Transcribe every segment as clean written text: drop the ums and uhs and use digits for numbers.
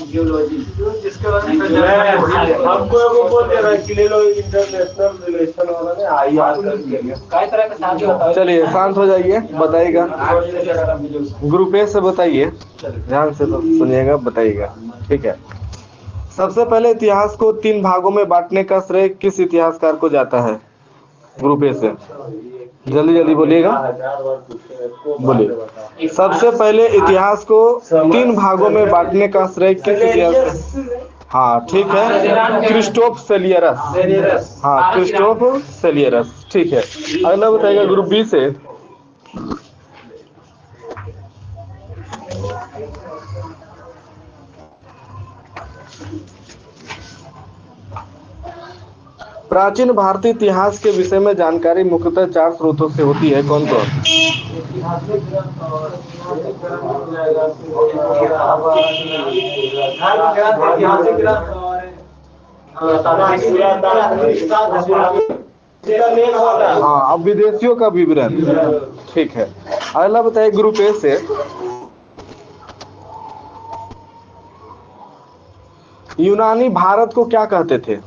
जिसके बारे में हमको वो बोल दे रहा है कि ले लो इंटरनेशनल रिलेशन वाला ने आईआर करके काय तरह का शादी होता है। चलिए शांत हो जाइए, बताइएगा ग्रुप ए से, बताइए ध्यान से तो सुनिएगा, बताइएगा। ठीक है, सबसे पहले इतिहास को 3 भागों में बांटने का श्रेय किस इतिहासकार को जाता है? ग्रुप ए से जल्दी जल्दी बोलिएगा, बोलिए। सबसे पहले इतिहास को 3 भागों में बांटने का श्रेय किस इतिहास? हाँ ठीक है, क्रिस्टोफ सेलियरस। हाँ क्रिस्टोफ सेलियरस, ठीक है। अगला बताइएगा ग्रुप बी से, प्राचीन भारतीय इतिहास के विषय में जानकारी मुख्यतः 4 स्रोतों से होती है, कौन कौन? हाँ, अब विदेशियों का विवरण, ठीक है। अगला बताइए ग्रुप ए से, यूनानी भारत को क्या कहते थे?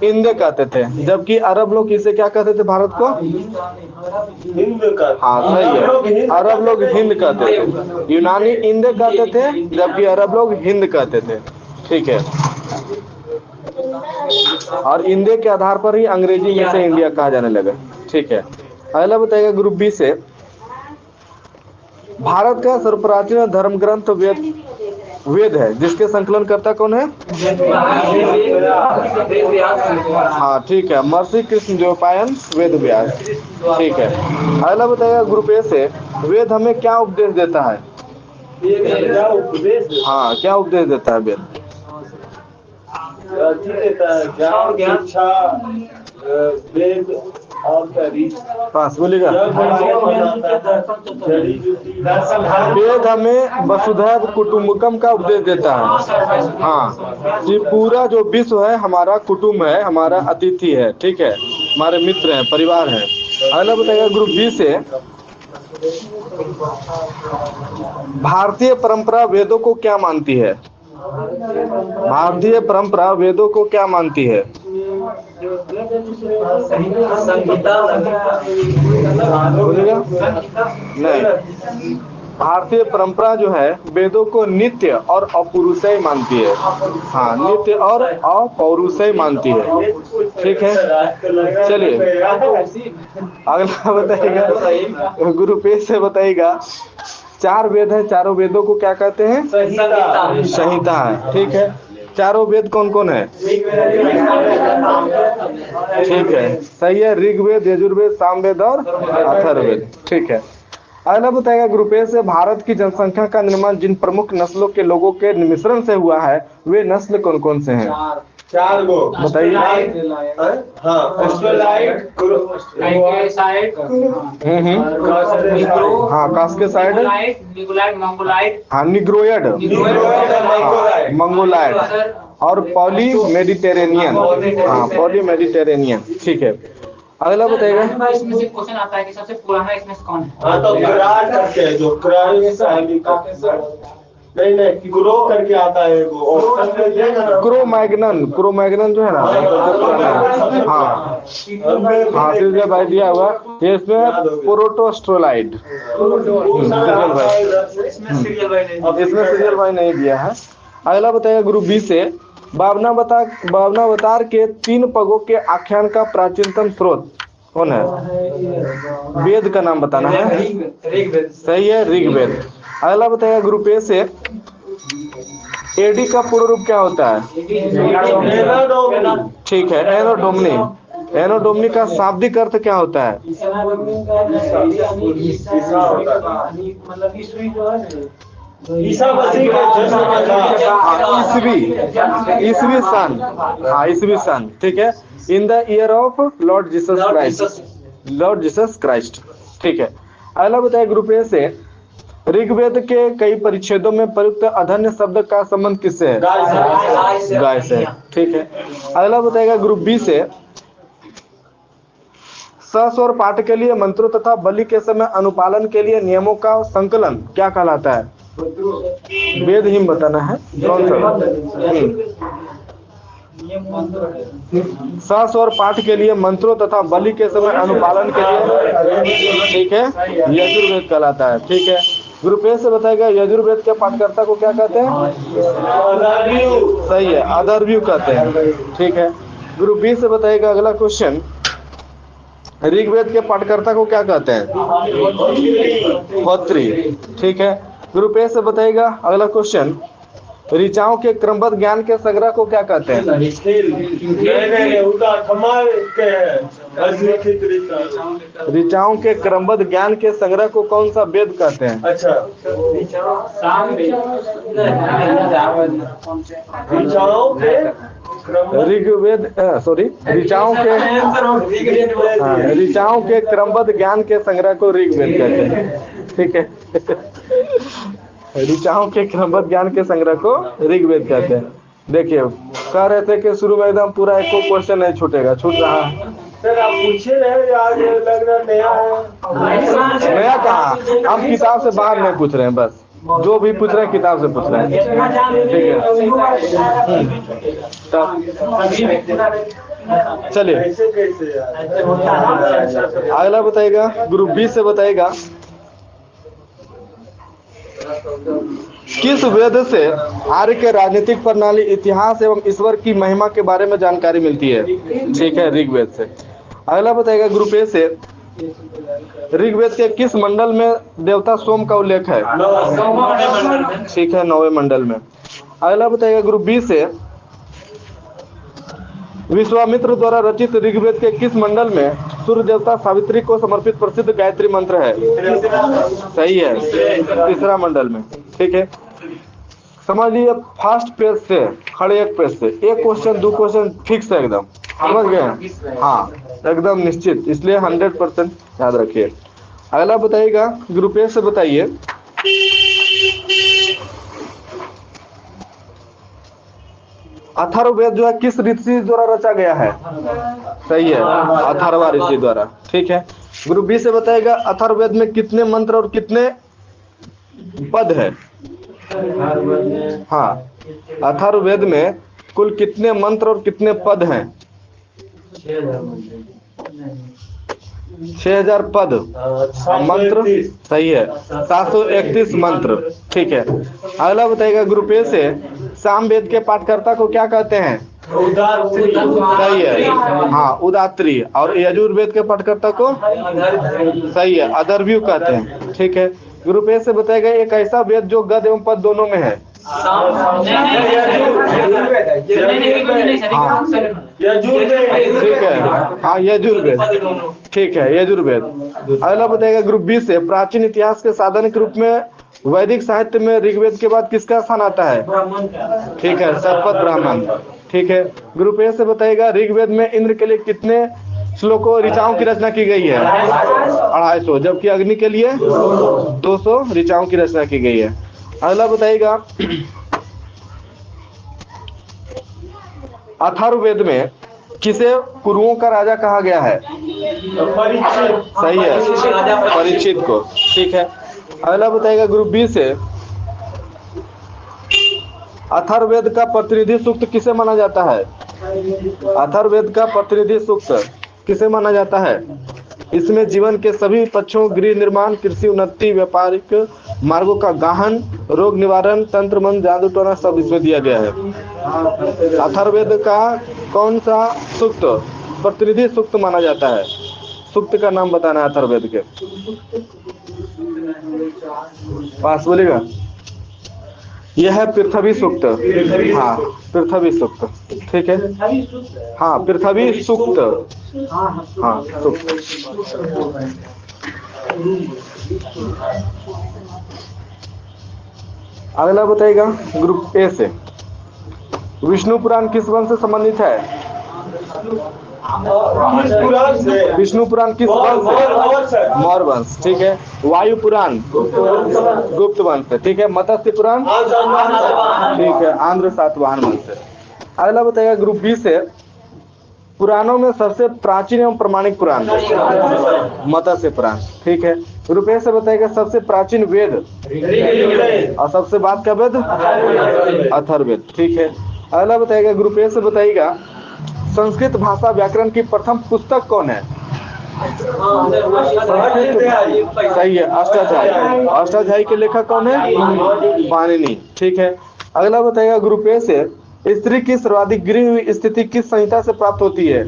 इंदे कहते थे, जबकि अरब लोग इसे क्या कहते थे भारत को? हाँ सही है, अरब लोग हिंद कहते थे। यूनानी इंदे कहते थे, जबकि अरब लोग हिंद कहते थे, ठीक है। और इंदे के आधार पर ही अंग्रेजी में से इंडिया कहा जाने लगा, ठीक है। अगला बताइएगा ग्रुप बी से, भारत का सर्वप्राचीन धर्म ग्रंथ वेद है, जिसके संकलन करता कौन है? हाँ ठीक है, महर्षि कृष्णदेवरायन वेद व्यास, ठीक है। अगला बताइएगा ग्रुप ए से, वेद हमें क्या उपदेश देता है? हाँ क्या उपदेश देता है वेद? पास बोलेगा, वेद हमें वसुधैव कुटुंबकम का उपदेश देता है। हाँ, ये पूरा जो विश्व है हमारा कुटुंब है, हमारा अतिथि है, ठीक है, हमारे मित्र हैं, परिवार है। अगला बताइएगा ग्रुप बी से, भारतीय परंपरा वेदों को क्या मानती है? भारतीय परंपरा वेदों को क्या मानती है? नहीं, भारतीय परंपरा जो है वेदों को नित्य और अपौरुषेय मानती है। हाँ, नित्य और अपौरुषेय मानती है, ठीक है। चलिए अगला बताइएगा ग्रुप ए से, बताइएगा 4 वेद है, चारों वेदों को क्या कहते हैं? संहिता है, ठीक है। चारों वेद कौन कौन है? ठीक है, सही है, ऋग्वेद, यजुर्वेद, सामवेद और अथर्ववेद, ठीक है। अगला बताएगा ग्रुप ए से, भारत की जनसंख्या का निर्माण जिन प्रमुख नस्लों के लोगों के मिश्रण से हुआ है, वे नस्ल कौन कौन से हैं? 4 गो बताइए। हाँ कास्केसाइड, हाँ निग्रोयड, मंगोलाइड और पॉली मेडिटेरेनियन। हाँ पॉली मेडिटेरेनियन, ठीक है। अगला बताइएगा, इसमें से क्वेश्चन आता है कि सबसे पुराना इसमें से कौन है? हाँ तो विराट करके है, जो नहीं ग्रो करके आता है वो, क्रोमैग्नन जो है ना, हाँ हाँ सीरियल भाई दिया हुआ ये, इसमें प्रोटोस्ट्रोलाइड, इसमें सीरियल भाई नहीं दिया है। अगला बताइएगा ग्रुप बी से, बावनावतार के 3 पगों के आख्यान का प्राचीनतम स्रोत कौन है? वेद का नाम बताना है, सही है, ऋग्वेद। अगला बताइएगा ग्रुप ए से, एडी का पूर्ण रूप क्या होता है? ठीक है, एनोडोमनी। एनोडोमनी का शाब्दिक अर्थ क्या होता है? ईसवी सन, हाँ ईसवी सन, ठीक है। In the year of Lord Jesus Christ, ठीक है। अगला बताइए ग्रुप ए से, ऋग्वेद के कई परिच्छेदों में प्रयुक्त अधन्य शब्द का संबंध किससे है? गाय से, ठीक है। अगला बताएगा ग्रुप बी से, सस्वर पाठ के लिए मंत्रों तथा बलि के समय अनुपालन के लिए नियमों का संकलन क्या कहलाता है? वेद ही बताना है कौन सा। सस्वर पाठ के लिए मंत्रों तथा बलि के समय अनुपालन के लिए, ठीक है, यजुर्वेद कहलाता है। ठीक है, ग्रुप ए से बताएगा यजुर्वेद के पाठकर्ता को क्या कहते हैं? सही है, अदर्व्यू कहते हैं। ठीक है, ग्रुप बी से बताएगा अगला क्वेश्चन, ऋग्वेद के पाठकर्ता को क्या कहते हैं? होत्री। ठीक है, ग्रुप ए से बताएगा अगला क्वेश्चन, ऋचाओं के क्रमबद्ध ज्ञान के संग्रह को क्या कहते हैं? ऋचाओं के क्रमबद्ध ज्ञान के संग्रह को कौन सा वेद कहते हैं? अच्छा, ऋग्वेद, सॉरी, ऋचाओं के क्रमबद्ध ज्ञान के संग्रह को ऋग्वेद कहते हैं। ठीक है, ऋचाओं के क्रमबद्ध ज्ञान के संग्रह को ऋग्वेद कहते हैं। देखिए, कह रहे थे कि शुरू में एकदम पूरा एक क्वेश्चन नहीं छूटेगा, छूट रहा है। सर आप पूछे रहे, आज लग रहा नया है। नया कहाँ, हम किताब से बाहर नहीं पूछ रहे हैं, बस जो भी पूछ रहे हैं किताब से पूछ रहे हैं। ठीक है, चलिए अगला बताइएगा, ग्रुप बी से बताइएगा, किस वेद से आर्य के राजनीतिक प्रणाली, इतिहास एवं ईश्वर की महिमा के बारे में जानकारी मिलती है? ठीक है, ऋग्वेद से। अगला बताइएगा ग्रुप ए से, ऋग्वेद के किस मंडल में देवता सोम का उल्लेख है? ठीक है, 9वें मंडल में। अगला बताइएगा ग्रुप बी से, विश्वामित्र द्वारा रचित ऋग्वेद के किस मंडल में सूर्य देवता सावित्री को समर्पित प्रसिद्ध गायत्री मंत्र है? सही है, 3रा मंडल में। ठीक है, समझ लीजिए, फर्स्ट पेज से खड़े एक पेज से एक क्वेश्चन 2 क्वेश्चन फिक्स है, एकदम समझ गए? हाँ, एकदम निश्चित, इसलिए 100% याद रखिए। अगला बताइएगा ग्रुप ए से, बताइए अथर्ववेद जो है किस ऋषि द्वारा रचा गया है? सही है, अथर्वा ऋषि द्वारा। ठीक है, ग्रुप बी से बताएगा अथर्ववेद में कितने मंत्र और कितने पद है? हाँ, अथर्ववेद में कुल कितने मंत्र और कितने पद हैं? 6000 पद मंत्र, सही है, 731 मंत्र। ठीक है, अगला बताइएगा ग्रुप ए से, सामवेद के पाठकर्ता को क्या कहते हैं? सही है, हाँ, उदात्री। और यजुर्वेद के पाठकर्ता को, सही है, अदर्व्यू कहते हैं। ठीक है, ग्रुप ए से बताएगा एक ऐसा वेद जो गद एवं पद दोनों में है? ठीक है, हाँ, यजुर्वेद। ठीक है, यजुर्वेद। अगला बताएगा ग्रुप बी से, प्राचीन इतिहास के साधन के रूप में वैदिक साहित्य में ऋग्वेद के बाद किसका स्थान आता है? ठीक है, शतपथ ब्राह्मण। ठीक है, ग्रुप ए से बताएगा ऋग्वेद में इंद्र के लिए कितने श्लोकों ऋचाओं की रचना की गई है? 250, जबकि अग्नि के लिए 200 ऋचाओं की रचना की गई है। अगला बताइएगा, अथर्ववेद में किसे कुरुओं का राजा कहा गया है? सही है, परीक्षित को। ठीक है, अगला बताइएगा ग्रुप बी से, अथर्ववेद का प्रतिनिधि सूक्त किसे माना जाता है? अथर्ववेद का प्रतिनिधि सूक्त किसे माना जाता है? इसमें जीवन के सभी पक्षों, गृह निर्माण, कृषि उन्नति, व्यापारिक मार्गों का गहन, रोग निवारण, तंत्र मंत्र, जादू टोना सब इसमें दिया गया है। अथर्ववेद का कौन सा सूक्त प्रतिनिधि सूक्त माना जाता है? सूक्त का नाम बताना है अथर्ववेद के, पास बोलेगा। यह है पृथ्वी सूक्त। हाँ, पृथ्वी सूक्त। ठीक है, हाँ, पृथ्वी सूक्त। हाँ, सूक्त। अगला बताएगा ग्रुप ए से, विष्णु पुराण किस वंश से संबंधित है? विष्णु पुराण किस वंश से? मौर्य वंश। ठीक है, वायु पुराण गुप्त वंश से। ठीक है, मत्स्य पुराण, ठीक है, आंध्र सातवाहन वंश से। अगला बताएगा ग्रुप बी से, पुराणों में सबसे प्राचीन एवं प्रमाणिक पुराण मत्स्य पुराण। ठीक है। रुपये से बताइएगा सबसे प्राचीन वेद और सबसे बाद का वेद अथर्ववेद। ठीक है। अगला बताइएगा रुपये से बताइएगा संस्कृत भाषा व्याकरण की प्रथम पुस्तक कौन है? सही है, अष्टाध्यायी। अष्टाध्यायी के लेखक कौन है? पाणिनि। ठीक है। अगला बताइएगा रुपये से स्त्री की सर्वाधिक गिरी हुई स्थिति किस संहिता से प्राप्त होती है?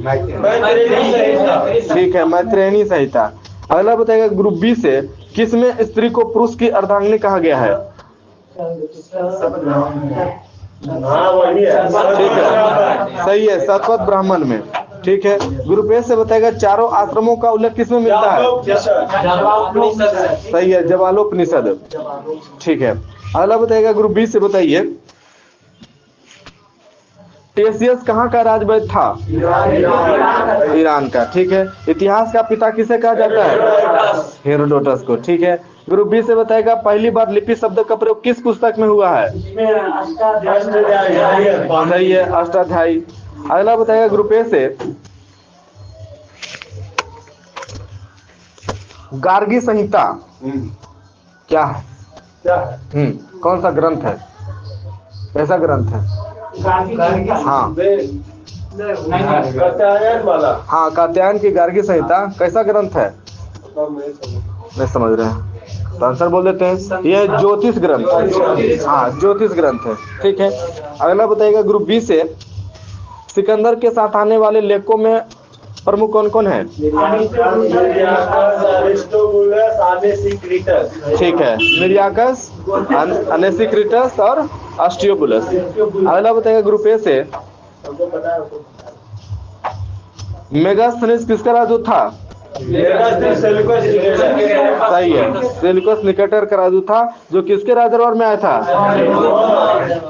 ठीक है, मैत्रेयणी संहिता। अगला बताइएगा ग्रुप बी से किसमें स्त्री को पुरुष की अर्धांगिनी कहा गया है? ठीक है, सही है, शतपथ ब्राह्मण में। ठीक है। ग्रुप ए से बताएगा चारों आश्रमों का उल्लेख किसमें मिलता है? सही है, जवालोपनिषद। ठीक है। अगला बताइएगा ग्रुप बी से बताइए टेसियस कहाँ का राजवैद्य था? ईरान का। ठीक है। इतिहास का पिता किसे कहा जाता है? हेरोडोटस को। ठीक है। ग्रुप बी से बताएगा पहली बार लिपि शब्द का प्रयोग किस पुस्तक में हुआ है? सही है, अष्टाध्यायी। अगला बताएगा ग्रुप ए से गार्गी संहिता क्या है? कौन सा ग्रंथ है? कैसा ग्रंथ है? हाँ हाँ, कात्यायन की गार्गी संहिता कैसा ग्रंथ है? नहीं समझ रहे हैं तो आंसर बोल देते हैं, यह ज्योतिष ग्रंथ है। हाँ, ज्योतिष ग्रंथ है। ठीक है। अगला बताइएगा ग्रुप बी से सिकंदर के साथ आने वाले लेखकों में प्रमुख कौन कौन है? ठीक है, मिरियाकस, अनेसिक्रिटस और अस्टियोबुलस। अगला बताइएगा ग्रुप ए से मेगास्थनीज किसका राजदूत था? सही है, सेल्यूकस निकेटर का राजदूत था जो किसके राज दरबार में आया था?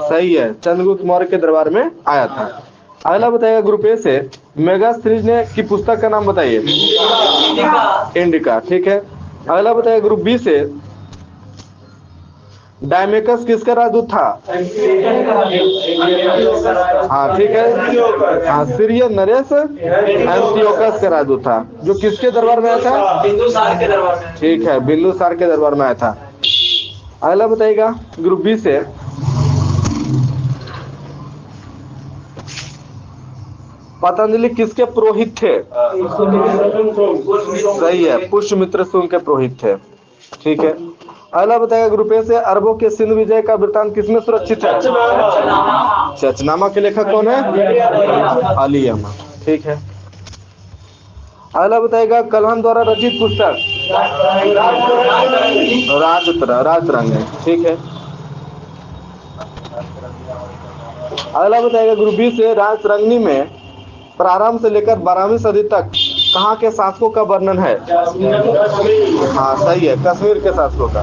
सही है, चंद्रगुप्त मौर्य के दरबार में आया था। अगला बताइएगा ग्रुप ए से मेगास्थनीज ने की पुस्तक का नाम बताइए। इंडिका। ठीक है। अगला बताइएगा ग्रुप बी से डायमेकस किसका राजदूत था? हाँ, ठीक है। हाँ, सीरियन नरेश एंटियोकस का राजदूत था जो किसके दरबार में आया था? बिंदुसार के दरबार में। ठीक है, बिंदुसार के दरबार में आया था। अगला बताइएगा ग्रुप बी से पतंजलि किसके पुरोहित थे? सही है, पुष्यमित्र शुंग के पुरोहित थे। ठीक है। अगला बताएगा ग्रुप ए से अरबों के सिंधु विजय का वृत्तांत किसमें सुरक्षित है? चचनामा के लेखक कौन है? अली अहमद। ठीक है। अगला बताएगा कलहन द्वारा रचित पुस्तक राजतरंग। ठीक है। अगला बताएगा ग्रुप बी से राजतरंगिणी में प्रारंभ से लेकर 12वीं सदी तक कहाँ के शासकों का वर्णन है? हाँ, सही है, कश्मीर के शासकों का।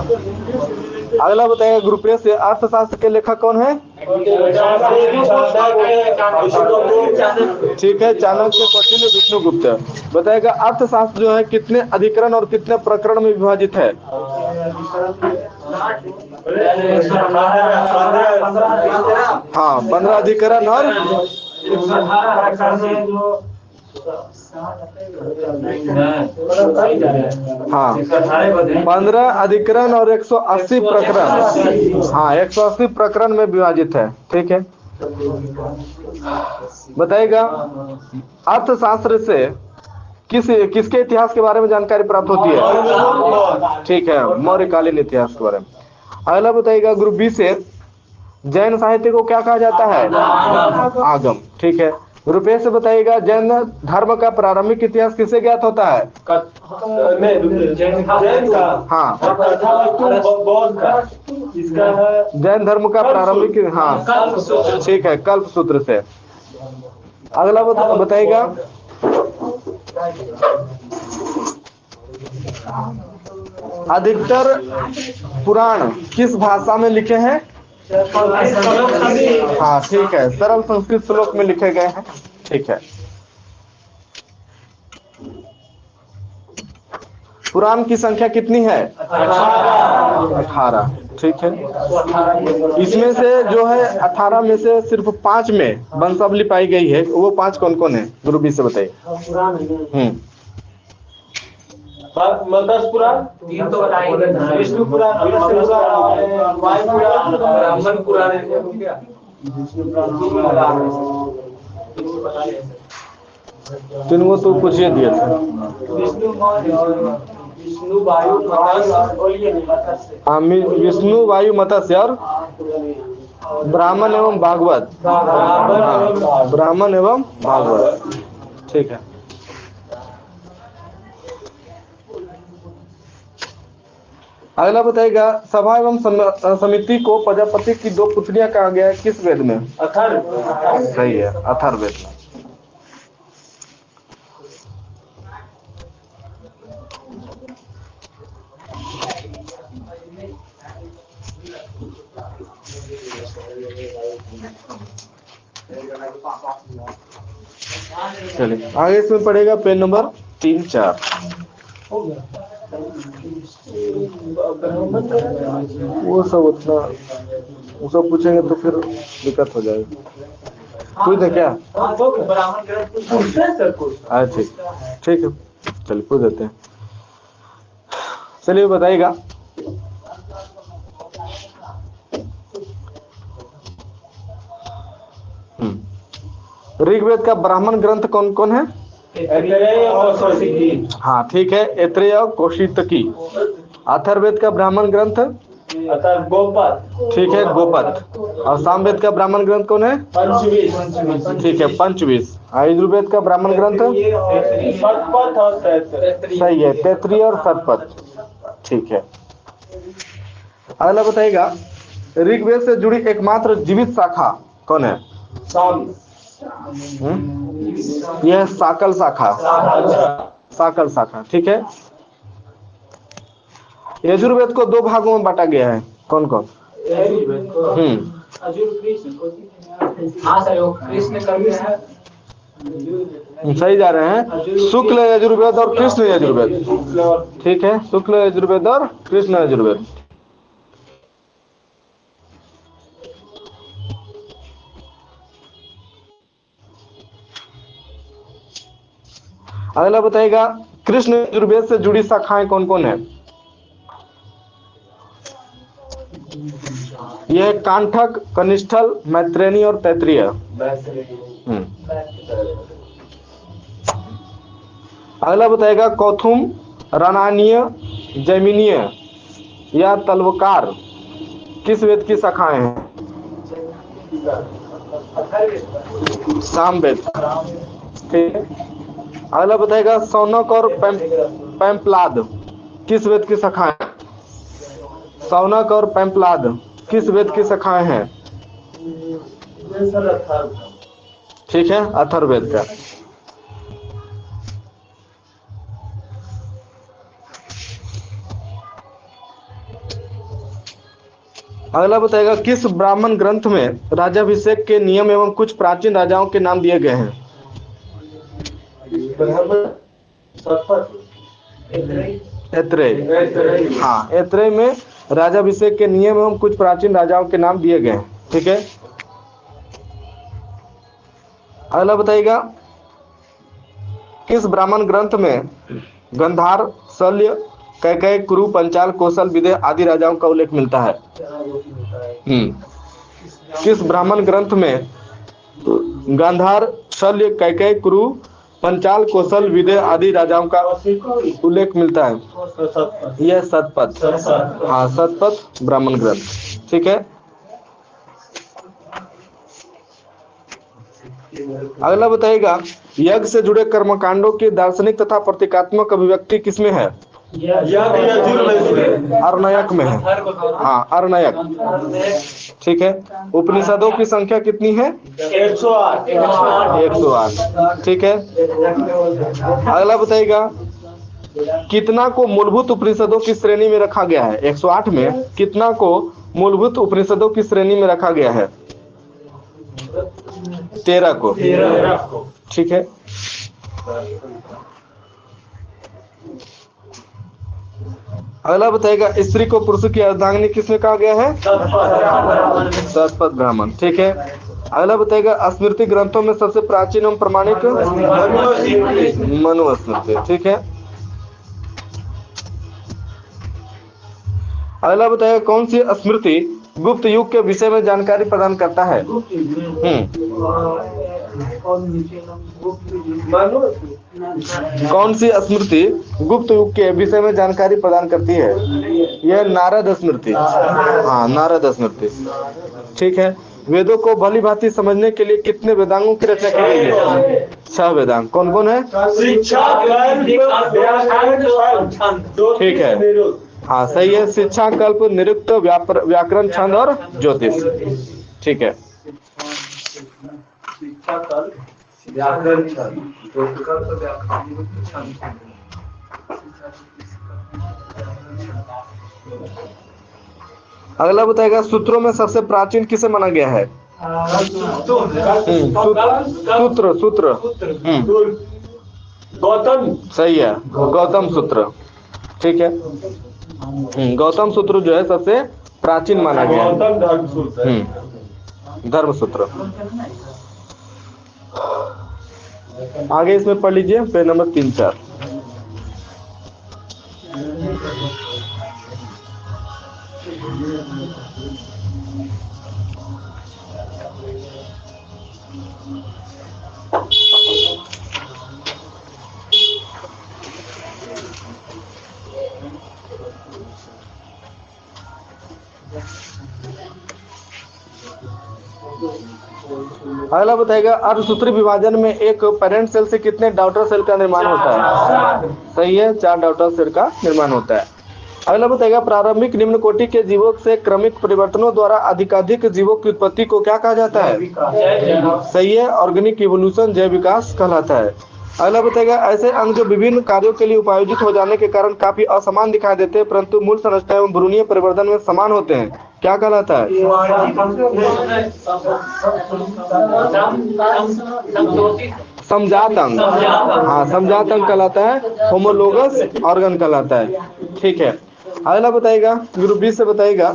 अगला बताएगा ग्रुप ए से अर्थशास्त्र के लेखक कौन है? ठीक है, चाणक्य, कौटिल्य, विष्णुगुप्त। बताएगा अर्थशास्त्र जो है कितने अधिकरण और कितने प्रकरण में विभाजित है? हाँ, 15 अधिकरण और हाँ 15 अधिकरण और 180 प्रकरण। हाँ, 180 प्रकरण में विभाजित है। ठीक है। बताइएगा अर्थशास्त्र से किसके इतिहास के बारे में जानकारी प्राप्त होती है? ठीक है, मौर्यकालीन इतिहास के बारे में। अगला बताइएगा ग्रुप बी से जैन साहित्य को क्या कहा जाता है? आगम। ठीक है। ग्रुप ए से बताइएगा जैन धर्म का प्रारंभिक इतिहास किसे ज्ञात होता है? हाँ, जैन धर्म का प्रारंभिक, हाँ ठीक है, कल्प सूत्र से। अगला बताइएगा अधिकतर पुराण किस भाषा में लिखे हैं? हाँ, ठीक है, सरल संस्कृत श्लोक में लिखे गए हैं। ठीक है। पुराण की संख्या कितनी है? 18। ठीक है। इसमें से जो है 18 में से सिर्फ 5 में वंशावली पाई गई है, वो 5 कौन कौन है? गुरु बी से बताइए। मत्स्य पुराण, तीन तो बताए विष्णु पुराण, मत्स्य पुराण, वायु पुराण, ब्राह्मण पुराण है क्या? तीनों तो पूछिए दिए थे। विष्णु वायु मत्स्य, हाँ, विष्णु वायु मत्स्य और ब्राह्मण एवं भागवत। हाँ, ब्राह्मण एवं भागवत, ठीक है। अगला बताइएगा, सभा एवं समिति को प्रजापति की 2 पुत्रियां कहा गया है, किस वेद में? अथर्व। सही है, अथर्ववेद में। चलिए आगे इसमें पढ़ेगा पेज नंबर 3, 4। वो सब उतना वो सब पूछेंगे तो फिर दिक्कत हो जाएगी। पूछ दे क्या? ब्राह्मण ग्रंथ पूछते हैं सर कुछ? ठीक है, चलिए पूछ देते हैं। चलिए बताइएगा, ऋग्वेद का ब्राह्मण ग्रंथ कौन कौन है? हाँ ठीक है, ऐत्रेय और कौशितकी। अथर्ववेद का ब्राह्मण ग्रंथ? गोपद। ठीक है, गोपद। और सामवेद का ब्राह्मण ग्रंथ कौन है? पंचवीस। ठीक है, पंचवीस। यजुर्वेद का ब्राह्मण ग्रंथ? शतपथ और तैत्तिरीय। सही है, तैत्तिरीय और शतपथ, ठीक है। अगला बताइएगा, ऋग्वेद से जुड़ी एकमात्र जीवित शाखा कौन है? यह साकल शाखा, साकल शाखा, ठीक है। यजुर्वेद को 2 भागों में बांटा गया है, कौन कौन? हाँ सर, वो कृष्ण कवि है। सही जा रहे हैं, शुक्ल यजुर्वेद और कृष्ण यजुर्वेद, ठीक है, शुक्ल यजुर्वेद और कृष्ण यजुर्वेद। अगला बताइएगा, कृष्ण यजुर्वेद से जुड़ी शाखाएं कौन कौन है? यह कांठक, कनिष्ठल, मैत्रेयी और तैत्तिरीय। अगला बताइएगा, कौथुम, रणानीय, जैमिनीय या तल्वकार किस वेद की शाखाएं हैं? सामवेद, ठीक है। अगला बताइएगा, सौनक और पैम्पलाद किस वेद की शाखाएं हैं? सौनक और पैम्पलाद किस वेद की शाखाएं हैं? ठीक है, अथर्ववेद का। अगला बताएगा, किस ब्राह्मण ग्रंथ में राजाभिषेक के नियम एवं कुछ प्राचीन राजाओं के नाम दिए गए हैं? ऐत्रेय। हाँ, ऐत्रेय में राजाभिषेक के नियम एवं कुछ प्राचीन राजाओं के नाम दिए गए हैं, ठीक है। अगला बताइएगा, किस ब्राह्मण ग्रंथ में गंधार, शल्य, कैकेय, कुरु, पंचाल, कौशल, विदेह आदि राजाओं का उल्लेख मिलता है? किस ब्राह्मण ग्रंथ में गांधार, शल्य, कैकेय, कुरु, पंचाल, कौशल, विदेह आदि राजाओं का उल्लेख मिलता है? यह शतपथ। हाँ, शतपथ ब्राह्मण ग्रंथ, ठीक है। अगला बताइएगा, यज्ञ से जुड़े कर्मकांडों की दार्शनिक तथा प्रतीकात्मक अभिव्यक्ति किसमें है? अरण्यक में है। हाँ, अरण्यक, ठीक है। उपनिषदों की संख्या कितनी है? 108। 108, ठीक है। अगला बताइएगा, कितना को मूलभूत उपनिषदों की श्रेणी में रखा गया है? 108 में कितना को मूलभूत उपनिषदों की श्रेणी में रखा गया है? 13 को, ठीक है। अगला बताएगा स्त्री को पुरुष की अर्धांगिनी किसमें कहा गया है? शतपथ ब्राह्मण। ठीक है। अगला बताएगा स्मृति ग्रंथों में सबसे प्राचीन एवं प्रमाणिक मनुस्मृति। ठीक है। अगला बताएगा कौन सी स्मृति गुप्त युग के विषय में जानकारी प्रदान करता है? कौन सी स्मृति गुप्त युग के विषय में जानकारी प्रदान करती है? यह नारद स्मृति। हाँ, नारद स्मृति। ठीक है। वेदों को भली भांति समझने के लिए कितने वेदांगों की रचना की गई है? 6 वेदांग। कौन कौन है? शिक्षा, ठीक है। हाँ, सही है। शिक्षा, कल्प, निरुक्त, व्याकरण, छंद और ज्योतिष। ठीक है। शिक्षा, कल्प, व्याकरण, छंद। अगला बताएगा सूत्रों में सबसे प्राचीन किसे माना गया है? सूत्र। गौतम। सही है, गौतम सूत्र। ठीक है। गौतम सूत्र जो है सबसे प्राचीन माना गया है। गौतम धर्मसूत्र। धर्मसूत्र। आगे इसमें पढ़ लीजिए पेज नंबर 3-4। अगला बताएगा अर्धसूत्री विभाजन में एक पेरेंट सेल से कितने डॉटर सेल का निर्माण होता है? सही है, 4 डॉटर सेल का निर्माण होता है। अगला बताएगा प्रारंभिक निम्न कोटि के जीवों से क्रमिक परिवर्तनों द्वारा अधिकाधिक जीवों की उत्पत्ति को क्या कहा जाता है? सही है, ऑर्गेनिक इवोल्यूशन, जैव विकास कहलाता है। अगला बताएगा ऐसे अंग जो विभिन्न कार्यों के लिए उपायोजित हो जाने के कारण काफी असमान दिखाई देते हैं परंतु मूल संरचना एवं भ्रूणीय परिवर्तन में समान होते हैं, क्या कहलाता है? समजात अंग। हाँ, समजात अंग कहलाता है। होमोलोगस ऑर्गन कहलाता है। ठीक है। अगला बताएगा ग्रुप बी से बताएगा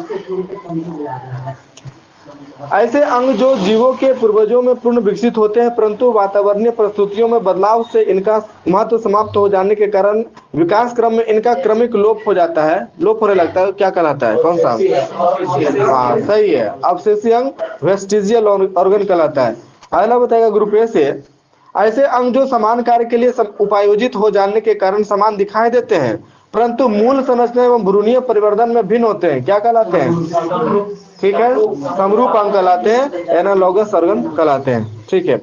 ऐसे अंग जो जीवों के पूर्वजों में पूर्ण विकसित होते हैं परंतु वातावरणीय परिस्थितियों में बदलाव से इनका महत्व समाप्त हो जाने के कारण विकास क्रम में इनका क्रमिक लोप हो जाता है, लोप होने लगता है, क्या कहलाता है? कौन सा? हाँ, सही है, अवशेषी अंग वेस्टिजियल ऑर्गन कहलाता है। अगला बताएगा ग्रुप ए से ऐसे अंग जो समान कार्य के लिए उपायोजित हो जाने के कारण समान दिखाई देते हैं परंतु मूल संरचना एवं भ्रूणीय परिवर्तन में भिन्न होते हैं, क्या कहलाते हैं? ठीक है, समरूप अंग कहलाते हैं, एनालॉगस ऑर्गन कहलाते हैं। ठीक है।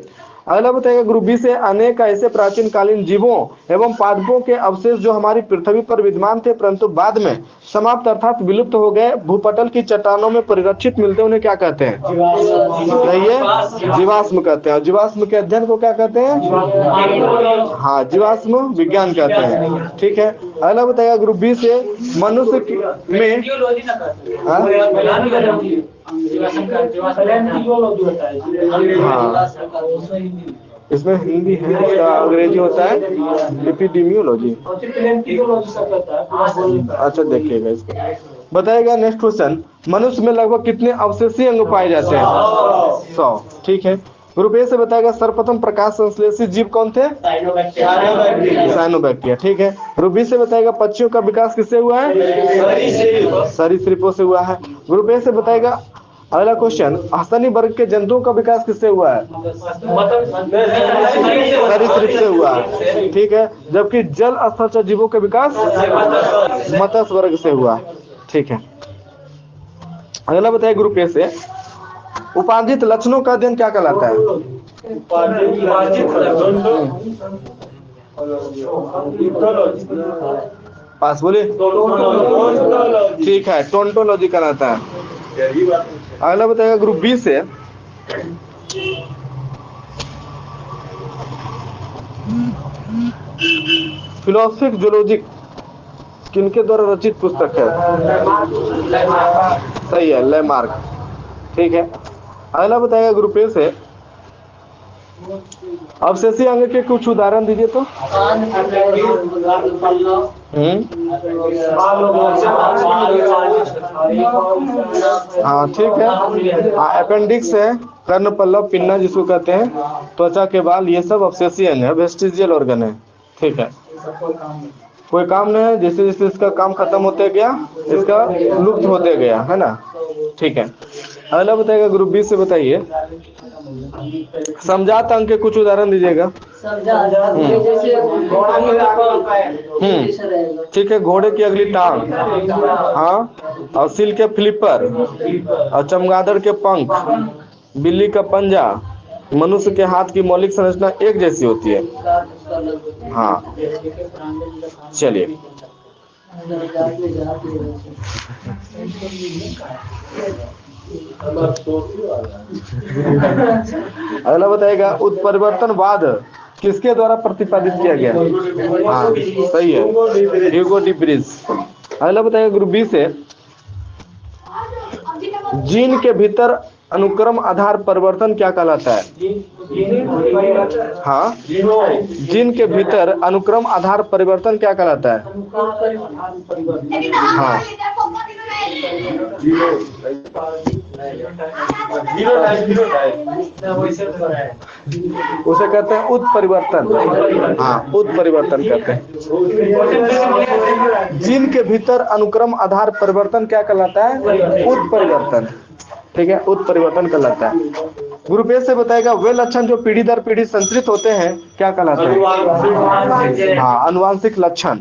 अगला बताएगा ग्रुप बी से अनेक ऐसे प्राचीन कालीन जीवों एवं पादपों के अवशेष जो हमारी पृथ्वी पर विद्यमान थे परंतु बाद में समाप्त अर्थात विलुप्त हो गए भूपटल की चट्टानों में परिरक्षित मिलते उन्हें क्या कहते हैं? सही है, जीवाश्म कहते हैं। और जीवाश्म के अध्ययन को क्या कहते हैं? हाँ, जीवाश्म विज्ञान कहते हैं। ठीक है। अगला बताएगा ग्रुप बी से मनुष्य में इसमें हिंदी है, अंग्रेजी होता है एपिडेमियोलॉजी। अच्छा, देखिएगा इसको। बताएगा नेक्स्ट क्वेश्चन मनुष्य में लगभग कितने अवशेषीय अंग पाए जाते हैं? 100। ठीक है। ग्रुप ए से बताएगा सर्वप्रथम प्रकाश संश्लेषी जीव कौन थे? साइनोबैक्टीरिया। ठीक है। ग्रुप बी से बताएगा पक्षियों का विकास किससे हुआ है? सरीसृपों से हुआ है। ग्रुप ए से बताएगा अगला क्वेश्चन स्तनी वर्ग के जंतुओं का विकास किससे हुआ है? सरीसृप से हुआ है। ठीक है। जबकि जल स्थलचर जीवों का विकास मत्स्य वर्ग से हुआ। ठीक है। अगला बताइए ग्रुप ए से उपार्जित लक्षणों का अध्ययन क्या कहलाता है? पास बोले। ठीक है, टोंटोलॉजी कहलाता है। अगला बताएगा ग्रुप बी से फिलोसफिक जूलॉजिक किनके द्वारा रचित पुस्तक है? सही है, लेमार्क। ठीक है। अगला बताएगा ग्रुप ए से अवशेषीय अंग के कुछ उदाहरण दीजिए तो। हाँ ठीक है। अपेंडिक्स है, कर्ण पल्लव पिन्ना जिसको कहते हैं, त्वचा के बाल, ये सब अब्सेसियन है, वेस्टिजियल ऑर्गन है। ठीक है, कोई काम नहीं है, जैसे जैसे इसका काम खत्म होते गया इसका लुप्त होते गया, है ना। ठीक है, अगला बताइएगा ग्रुप बी से, बताइए समझात अंक के कुछ उदाहरण दीजिएगा। ठीक है, घोड़े की अगली टांग, हाँ, और सील के फ्लिपर, और चमगादड़ के पंख, बिल्ली का पंजा, मनुष्य के हाथ की मौलिक संरचना एक जैसी होती है। हाँ, चलिए अगला बताएगा उत्परिवर्तनवाद किसके द्वारा प्रतिपादित किया गया। हाँ सही है, ह्यूगो डी ब्रिज। अगला बताएगा ग्रुप बी से, जीन के भीतर अनुक्रम आधार परिवर्तन क्या कहलाता है। हाँ, जीन के भीतर अनुक्रम आधार परिवर्तन क्या कहलाता है। हाँ, उसे कहते हैं उत्परिवर्तन। हाँ, उत्परिवर्तन कहते हैं। जीन के भीतर अनुक्रम आधार परिवर्तन क्या कहलाता है, उत्परिवर्तन। ठीक है, उत्परिवर्तन कहलाता है। ग्रुप ए से बताएगा वे लक्षण जो पीढ़ी दर पीढ़ी संचरित होते हैं क्या कहलाते हैं। हाँ, अनुवांशिक लक्षण।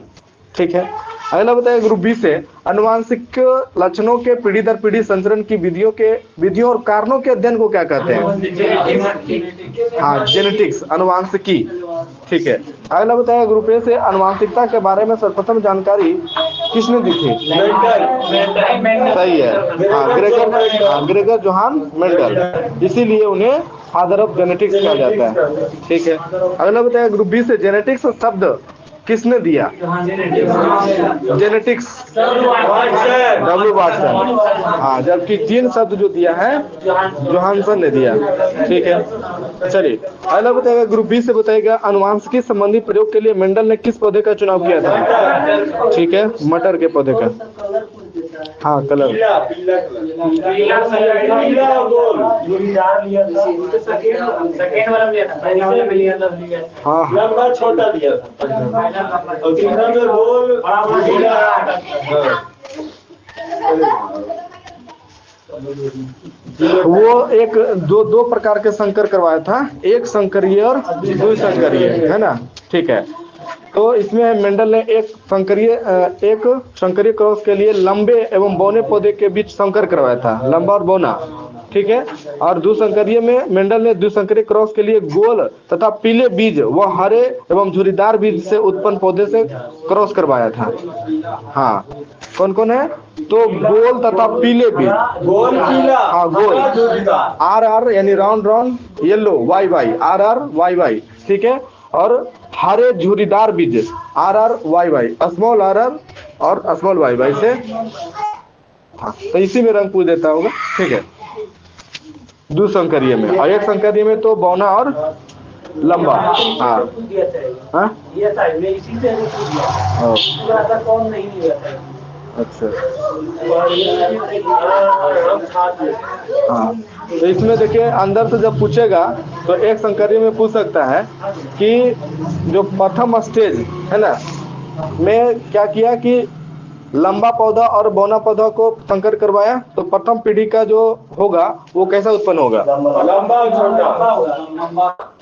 ठीक है, अगला बताएगा ग्रुप बी से, अनुवांशिक लक्षणों के पीढ़ी दर पीढ़ी संचरण की विधियों और कारणों के अध्ययन को क्या कहते हैं। हाँ, जेनेटिक्स, अनुवांशिकी। ठीक है, अगला बताएगा ग्रुप ए से, अनुवांशिकता के बारे में सर्वप्रथम जानकारी किसने दी थी। सही है, हाँ, ग्रेगर जोहान मेंडल, इसीलिए उन्हें फादर ऑफ जेनेटिक्स कहा जाता है। ठीक है, अगला बताएगा ग्रुप बी से, जेनेटिक्स शब्द किसने दिया। Genetics W Watson. हाँ, जबकि जीन शब्द जो दिया है जोहानसन ने दिया। ठीक है, चलिए अगला बताएगा ग्रुप बी से, बताएगा अनुवांशिकी संबंधी प्रयोग के लिए मेंडल ने किस पौधे का चुनाव किया था। ठीक है, मटर के पौधे का। हाँ, कलर हाँ, लंबा छोटा दिया था और तीसरा में गोल वो एक दो प्रकार के संकर करवाया था, एक संकरीय और द्विसंकरीय, है ना। ठीक है, तो इसमें मेंडल ने एक संकरीय क्रॉस के लिए लंबे एवं बौने पौधे के बीच संकर करवाया था, लंबा और बौना। ठीक है, और द्विसंकरीय में मेंडल ने द्विसंकरीय क्रॉस के लिए गोल तथा पीले बीज व हरे एवं झुर्रीदार बीज से उत्पन्न पौधे से क्रॉस करवाया था। हाँ, कौन कौन है, तो गोल तथा पीले बीज, गोल पीला, हाँ गोल, आर यानी round round, yellow Y, R. ठीक है, और हरे झुर्रीदार बीज RRYY, स्मॉल RR और स्मॉल YY से। हाँ, तो इसी में रंग पूछ देता होगा। ठीक है, द्विसंकरीय में, और एक संकरीय में तो बौना और लंबा। हाँ, अच्छा, हाँ, तो इसमें देखिए अंदर से जब पूछेगा तो एक संकरीय में पूछ सकता है कि जो प्रथम स्टेज है ना में क्या किया कि लंबा पौधा और बौना पौधा को संकर करवाया, तो प्रथम पीढ़ी का जो होगा वो कैसा उत्पन्न होगा, लंबा छोटा।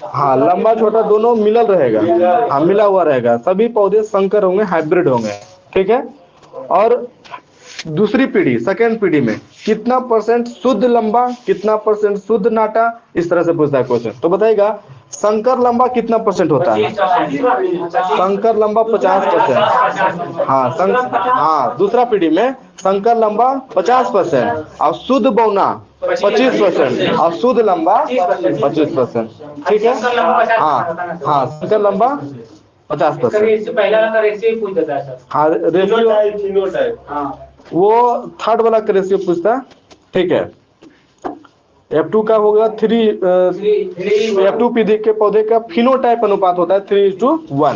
हाँ, लंबा छोटा दोनों मिलल रहेगा, हाँ, मिला हुआ रहेगा, सभी पौधे संकर होंगे, हाइब्रिड होंगे। ठीक है, और दूसरी पीढ़ी, सेकेंड पीढ़ी में कितना परसेंट शुद्ध लंबा, कितना परसेंट शुद्ध नाटा, इस तरह से पूछता है क्वेश्चन। तो बताइएगा संकर लंबा कितना परसेंट होता है। संकर लंबा 50%। हाँ, दूसरा पीढ़ी में संकर लंबा 50% और शुद्ध बौना 25% और शुद्ध लंबा 25%। ठीक है, हाँ, संकर लंबा 50%। हाँ, रेशियो वो थर्ड वाला का रेशियो पूछता है। ठीक है, F2 का होगा 3, F2 पीढ़ी के पौधे का फिनोटाइप अनुपात होता है 3:1।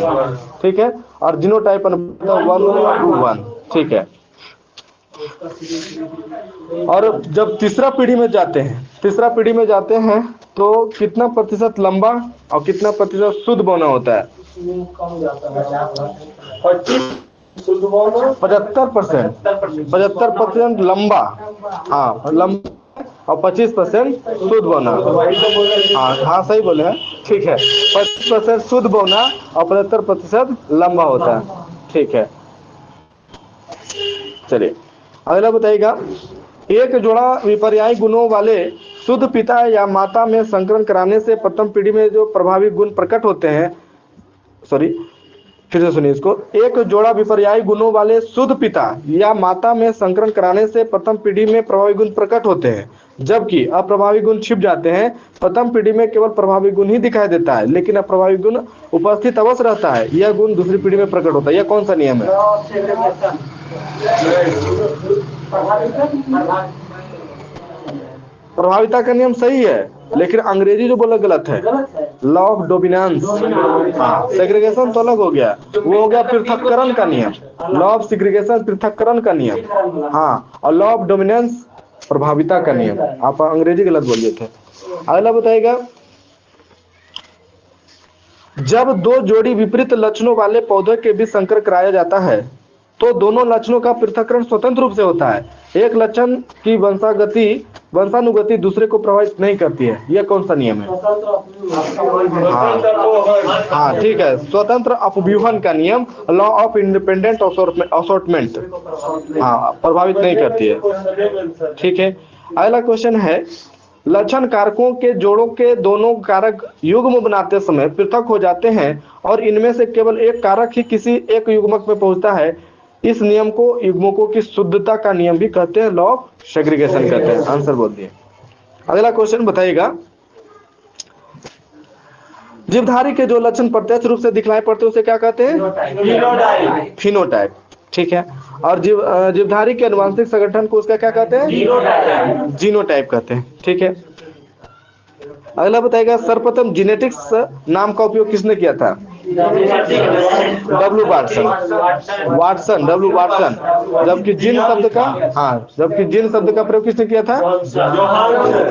ठीक है, और जीनोटाइप 1:1, ठीक है। और जब तीसरा पीढ़ी में जाते हैं तो कितना प्रतिशत लंबा और कितना प्रतिशत शुद्ध बौना होता है? 75%, 75% लंबा, हाँ लंबा, और 25% शुद्ध बौना। हाँ सही बोले हैं, ठीक है। 25% शुद्ध बौना और 75% लंबा होता है, ठीक है। चलिए अगला बताइएगा, एक जोड़ा विपर्यायी गुणों वाले शुद्ध पिता या माता में संकरण कराने से प्रथम पीढ़ी में जो प्रभावी गुण प्रकट होते हैं, फिर से सुनिए इसको, एक जोड़ा विपर्यायी गुणों वाले शुद्ध पिता या माता में संकरण कराने से प्रथम पीढ़ी में प्रभावी गुण प्रकट होते हैं, जबकि अप्रभावी गुण छिप जाते हैं। प्रथम पीढ़ी में केवल प्रभावी गुण ही दिखाई देता है, लेकिन अप्रभावी गुण उपस्थित अवश्य रहता है। यह गुण दूसरी पीढ़ी में प्रकट होता है। यह कौन सा नियम है? प्रभाविता का नियम सही है, लेकिन अंग्रेजी जो बोला गलत है। लॉ ऑफ डोमिनेंस, हाँ, सेग्रीगेशन तो अलग हो गया, वो हो गया पृथक्करण का नियम। लॉ ऑफ सेग्रीगेशन पृथक्करण का नियम, हाँ, और लॉ ऑफ डोमिनेंस प्रभाविता का नियम। आप अंग्रेजी गलत बोल दिए थे। अगला बताइएगा, जब दो जोड़ी विपरीत लक्षणों वाले पौधे के बीच संकर कराया जाता है तो दोनों लक्षणों का पृथक्करण स्वतंत्र रूप से होता है। एक लक्षण की वंशानुगति दूसरे को प्रभावित नहीं करती है। यह कौन सा नियम है? हाँ ठीक है, स्वतंत्र अपव्यूहन का नियम, लॉ ऑफ इंडिपेंडेंट असॉर्टमेंट, हाँ, प्रभावित नहीं करती है, ठीक है। अगला क्वेश्चन है, लक्षण कारकों के जोड़ों के दोनों कारक युग्म बनाते समय पृथक हो जाते हैं और इनमें से केवल एक कारक ही किसी एक युग्मक में पहुंचता है। इस नियम को युग्मकों की शुद्धता का नियम भी कहते हैं, लॉ ऑफ सेग्रीगेशन कहते हैं। आंसर बोल दिए। अगला क्वेश्चन बताइएगा, जीवधारी के जो लक्षण प्रत्यक्ष रूप से दिखलाई पड़ते हैं उसे क्या कहते हैं? फिनोटाइप, ठीक है। और जीवधारी के अनुवांशिक संगठन को उसका क्या कहते हैं? जीनोटाइप कहते हैं, ठीक है। अगला बताइएगा, सर्वप्रथम जेनेटिक्स नाम का उपयोग किसने किया था? W. वाटसन। जबकि जीन शब्द का, हाँ, जबकि जीन शब्द का प्रयोग किसने किया था?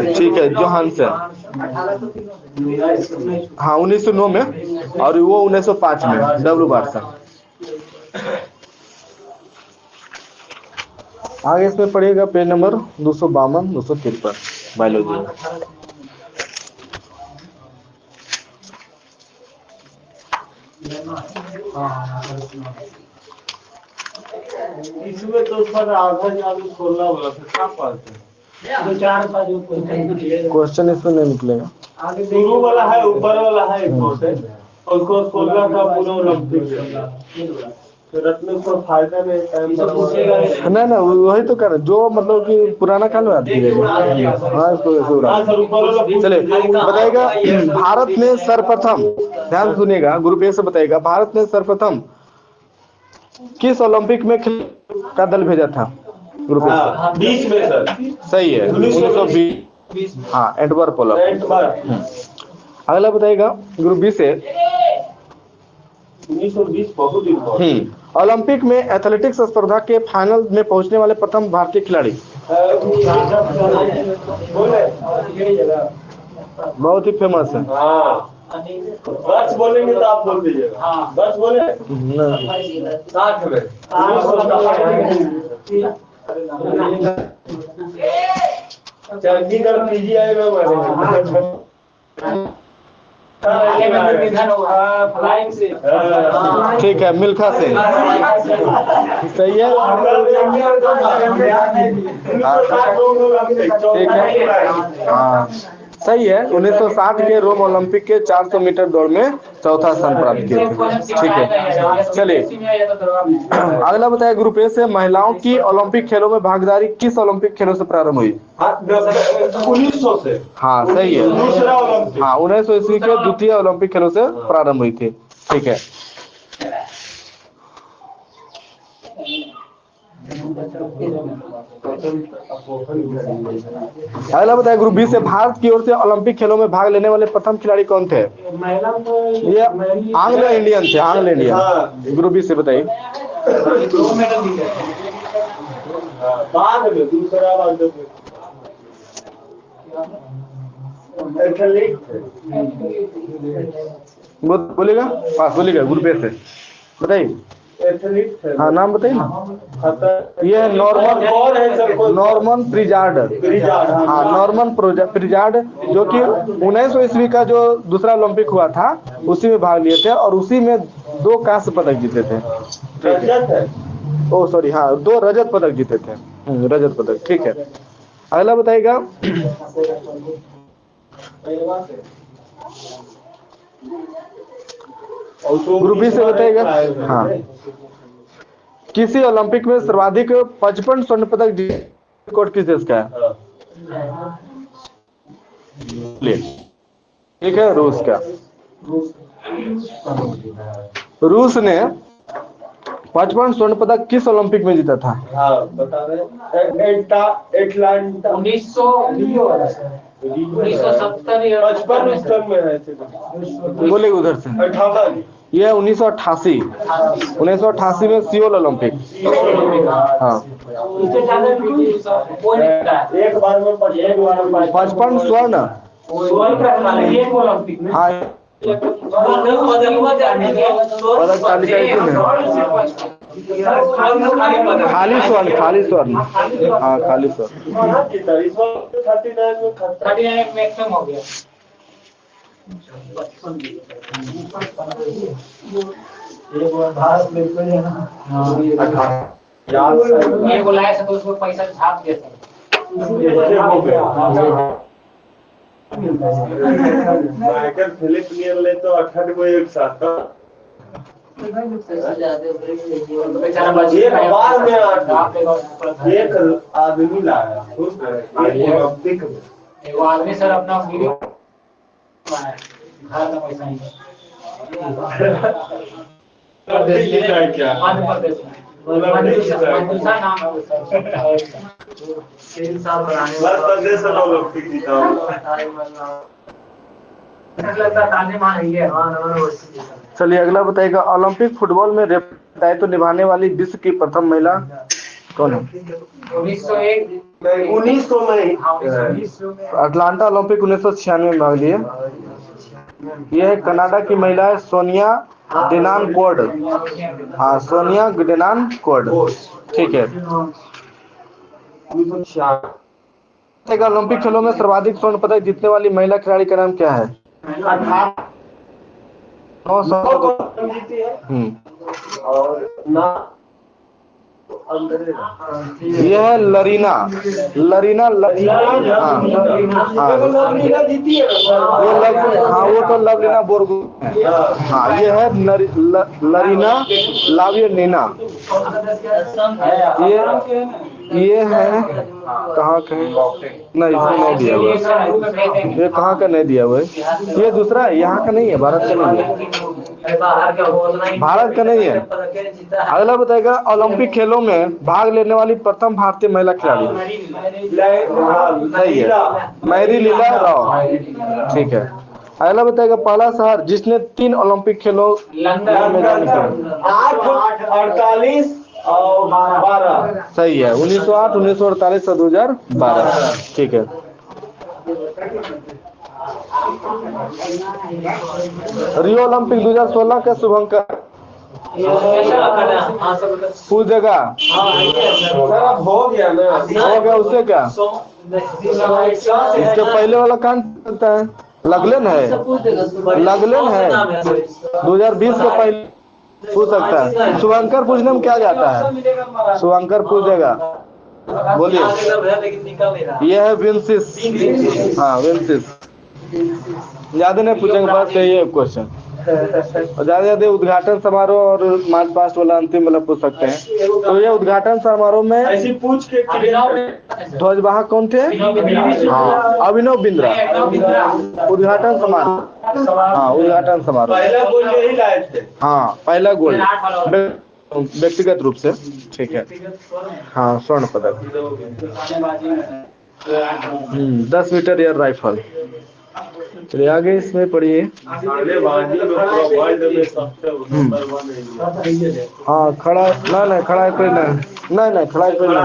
ठीक है, जोहानसन, हाँ, 1909 में, और वो 1905 में, W. वाटसन। आगे इसमें पढ़िएगा पेज नंबर 252, 253 बायोलॉजी। इसमें तो सर आधा चालू खोलना वाला था, क्या पाते दो चार का जो क्वेश्चन इसमें नहीं निकलेगा। आगे शुरू वाला है, ऊपर वाला है इम्पोर्टेंट, उसको खोलना का पूरा ओलंपिक रखने को फायदा नहीं। ना वही तो कर, जो मतलब कि पुराना काल में आती है। हाँ, चलिए बताइएगा, भारत में सर्वप्रथम, ध्यान सुनिएगा, ग्रुप ए से बताइएगा, भारत ने सर्वप्रथम किस ओलंपिक में का दल भेजा था? ग्रुप ए 20 में सर, सही है, 1920, हाँ, एंटवर्प ओलंपिक। अगला बताइएगा, ग्रुप बी से 1920 बहुत इम्पोर्टेंट। ओलंपिक में एथलेटिक्स स्पर्धा के फाइनल में पहुंचने वाले प्रथम भारतीय खिलाड़ी? बहुत ही फेमस है। बस बोलेंगे तो आप बोल दीजिएगा। बस बोले 60 में चंडीगढ़ पीजीआई में बने। ठीक है, मिल्खा सिंह, सही है, ठीक है, हाँ सही है। 1960 के रोम ओलंपिक के 400 मीटर दौड़ में चौथा स्थान प्राप्त किए थे, ठीक है। चलिए अगला बताया, ग्रुप ए से महिलाओं की ओलंपिक खेलों में भागीदारी किस ओलंपिक खेलों से प्रारंभ हुई? 1900 से, हाँ सही है, दूसरा ओलंपिक, हाँ, 1900 ईस्वी के द्वितीय ओलंपिक खेलों से प्रारंभ हुई थी, ठीक है। अगला बताइए, ग्रुप बी से भारत की ओर से ओलंपिक खेलों में भाग लेने वाले प्रथम खिलाड़ी कौन थे? ये आंग्लो इंडियन थे, आंग्लो इंडियन। ग्रुप बी से बताइए। दो मेडल जीते थे। बाद में दूसरा वाला एथलीट बोलेगा, पास बोलेगा। ग्रुप ए से बताइए। एथलीट थे। हाँ, नाम बताइए ना। ये नॉर्मन प्रिजार्ड। हाँ, नॉर्मन प्रिजार्ड, जो कि 1900 ईस्वी का जो दूसरा ओलंपिक हुआ था उसी में भाग लिए थे और उसी में 2 कांस्य पदक जीते थे। ओ सॉरी, हाँ 2 रजत पदक जीते थे। रजत पदक, ठीक है। अगला बताइएगा। ग्रुप बी से बताइएगा। हाँ, किसी ओलंपिक में सर्वाधिक 55 स्वर्ण पदक रिकॉर्ड किस देश का है? ठीक है, रूस का। रूस ने 55 स्वर्ण पदक किस ओलंपिक में जीता था? हाँ बता रहे। एटलांटा 1970 या 55 में है। बोले उधर से। 58। यह 1988 में सियोल ओलंपिक। हाँ, एक बार में 55 स्वर्ण। हाँ, पदक तालिका में खाली स्वर्ण, खाली स्वर्ण। हाँ, खाली स्वर्ण। 39 मैक्सिमम हो गया। ये बुलाया था तो उसको पैसा छाप दिया था। माइकल फिलिप नियर ले तो 68 में एक साथ एक बार में एक आदमी लाया। वो आदमी सर अपना वीडियो बनाया, घर का पैसा नहीं। क्या मध्य प्रदेश में मंजूषा नाम है उसका। 3 साल बनाने मध्य प्रदेश से ओलंपिक जीता हूँ। लगता ताने मान रही है। चलिए अगला बताइएगा। ओलंपिक फुटबॉल में दायित्व निभाने वाली विश्व की प्रथम महिला कौन है? 1900 में अटलांटा ओलंपिक 1996 में भाग लिए। यह है कनाडा की महिला है, सोनिया डेनान कोड। हाँ, सोनिया डेनान कोड, ठीक है। ओलंपिक खेलों में सर्वाधिक स्वर्ण पदक जीतने वाली महिला खिलाड़ी का नाम क्या है? 900। और ना यह है लरीना। हाँ वो तो लवलीना बोर्गो है। हाँ, ये है लरीना लावियनीना। ये है कहाँ का है? नहीं, इसमें नहीं दिया हुआ। ये कहाँ का नहीं दिया हुआ है? ये दूसरा है, यहाँ का नहीं है, भारत का नहीं है। भारत का नहीं है। अगला बताएगा। ओलंपिक खेलों में भाग लेने वाली प्रथम भारतीय महिला खिलाड़ी सही है, मैरी लीला राव, ठीक है। अगला बताएगा। पहला शहर जिसने 3 ओलंपिक खेलों में 8, 48 और 12 सही है, 1908, 1948 और 2012, ठीक है। रियो ओलंपिक 2016 का शुभंकर पूजेगा। हो गया ना, हो गया, उससे क्या? इसके पहले वाला कान करता है, लगलेन है, लगलेन है। 2020 के पहले पूछ सकता है। शुभंकर पूछने में क्या जाता है? शुभंकर पूछेगा, बोलिए। ये है विंसिस। हाँ, विंसिस। ज्यादा नहीं पूछेंगे, बस यही है क्वेश्चन। और ज्यादा उद्घाटन समारोह और मार्च पास्ट वाला अंतिम वाला पूछ सकते हैं। तो ये उद्घाटन समारोह में ऐसी पूछ के ध्वजवाहक कौन थे? हाँ, अभिनव बिंद्रा। उद्घाटन समारोह, हाँ उद्घाटन समारोह, पहला गोल यही लाए थे। हाँ पहला गोल व्यक्तिगत रूप से। ठीक है, हाँ स्वर्ण पदक। 10 मीटर एयर राइफल। चलिए आगे इसमें पढ़िए। सालेबाजी में पूरा वर्ल्ड में सबसे नंबर 1 है। हाँ खड़ा नहीं खड़ा है कोई नहीं खड़ा है कोई नहीं।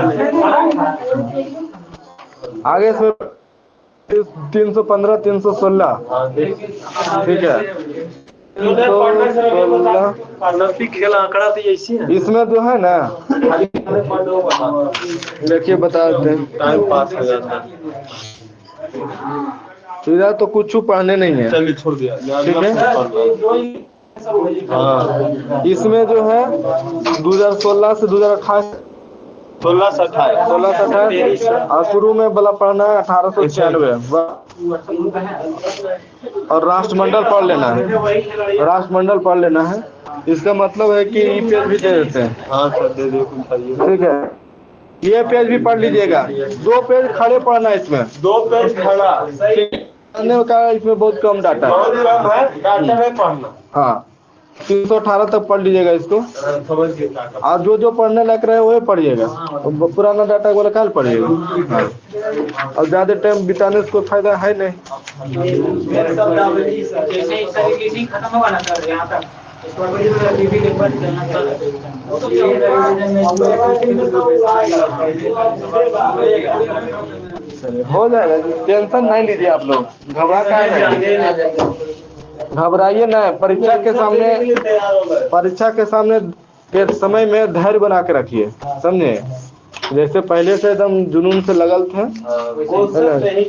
आगे इसमें 315 316। ठीक है, 316 ओलंपिक खेल आंकड़ा तो ऐसी है। इसमें जो है ना, देखिए बता देते हैं, टाइम पास हो जाता है। इधर तो कुछ पढ़ने नहीं है। चलिए छोड़ दिया। ठीक है, हाँ इसमें जो है 2016 से 2028 16 से 18 और शुरू में बला पढ़ना है 1896 और राष्ट्रमंडल पढ़ लेना है। राष्ट्रमंडल पढ़ लेना है। इसका मतलब है कि ये पेज भी दे देते हैं। हाँ सर दे दो बताइए। ठीक है, ये पेज भी पढ़ लीजिएगा। 2 पेज खड़े पढ़ना है इसमें। 2 पेज खड़ा पढ़ने का इसमें बहुत कम डाटा बहुत है। कम है, डाटा है पढ़ना। हाँ 318 तक पढ़ लीजिएगा इसको। समझ गए डाटा। और जो पढ़ने लग रहे हैं वही पढ़िएगा, तो पुराना डाटा वाला कल पढ़िएगा। हाँ। और ज्यादा टाइम बिताने से कोई फायदा है नहीं। जैसे इस तरीके से खत्म होगा ना सर यहाँ तक, इसके बाद टीवी के ऊपर चलना हो जाएगा, टेंशन नहीं लीजिए आप लोग, घबराइए ना। परीक्षा के सामने के समय में धैर्य बना के रखिए, समझे। जैसे पहले से एकदम जुनून से लगल थे,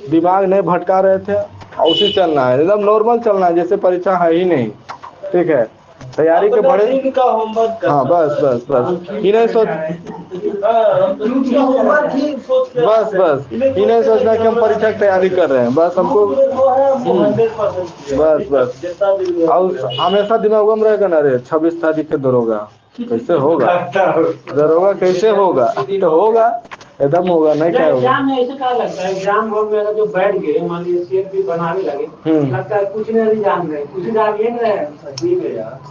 दिमाग नहीं भटका रहे थे, उसी चलना है, एकदम नॉर्मल चलना है जैसे परीक्षा है ही नहीं। ठीक है, तैयारी के बड़े हाँ बस ये नहीं सोच बस ये नहीं सोचना कि हम परीक्षा की तैयारी कर रहे हैं, बस हमको बस और हमेशा दिमाग में रहेगा ना, रे 26 तारीख के दरोगा कैसे होगा, दरोगा कैसे होगा, तो होगा एकदम होगा, नहीं क्या होगा। एग्जाम में ऐसे क्या लगता है, एग्जाम हॉल में अगर जो बैठ गए मान लीजिए सीट भी बनाने लगे, लगता है कुछ नहीं जान रहे, कुछ जान ये नहीं रहे।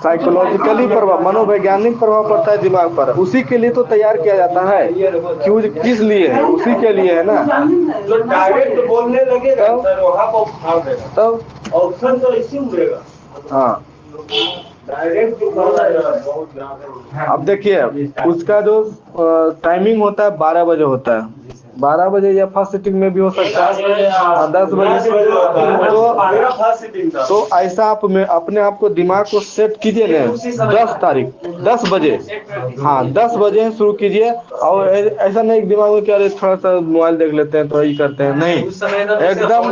साइकोलॉजिकली प्रभाव, मनोवैज्ञानिक प्रभाव पड़ता है दिमाग पर, उसी के लिए तो तैयार किया जाता है। क्यों, किस लिए है, उसी के लिए है ना। जो डायरेक्ट बोलने लगे सर वहाँ पर उठा देगा, तब ऑप्शन तो इसी में देगा। हाँ डायरेक्ट जो बोल रहा है बहुत ज्यादा। अब देखिए उसका जो टाइमिंग होता है 12 बजे होता है, 12 बजे या फर्स्ट सिटिंग में भी हो सकता है 10 बजे। तो ऐसा आप में अपने आप को दिमाग को सेट कीजिए ना, 10 तारीख 10 बजे, हाँ 10 बजे शुरू कीजिए। और ऐसा नहीं दिमाग में क्या थोड़ा सा मोबाइल देख लेते हैं तो ये करते हैं, नहीं, एकदम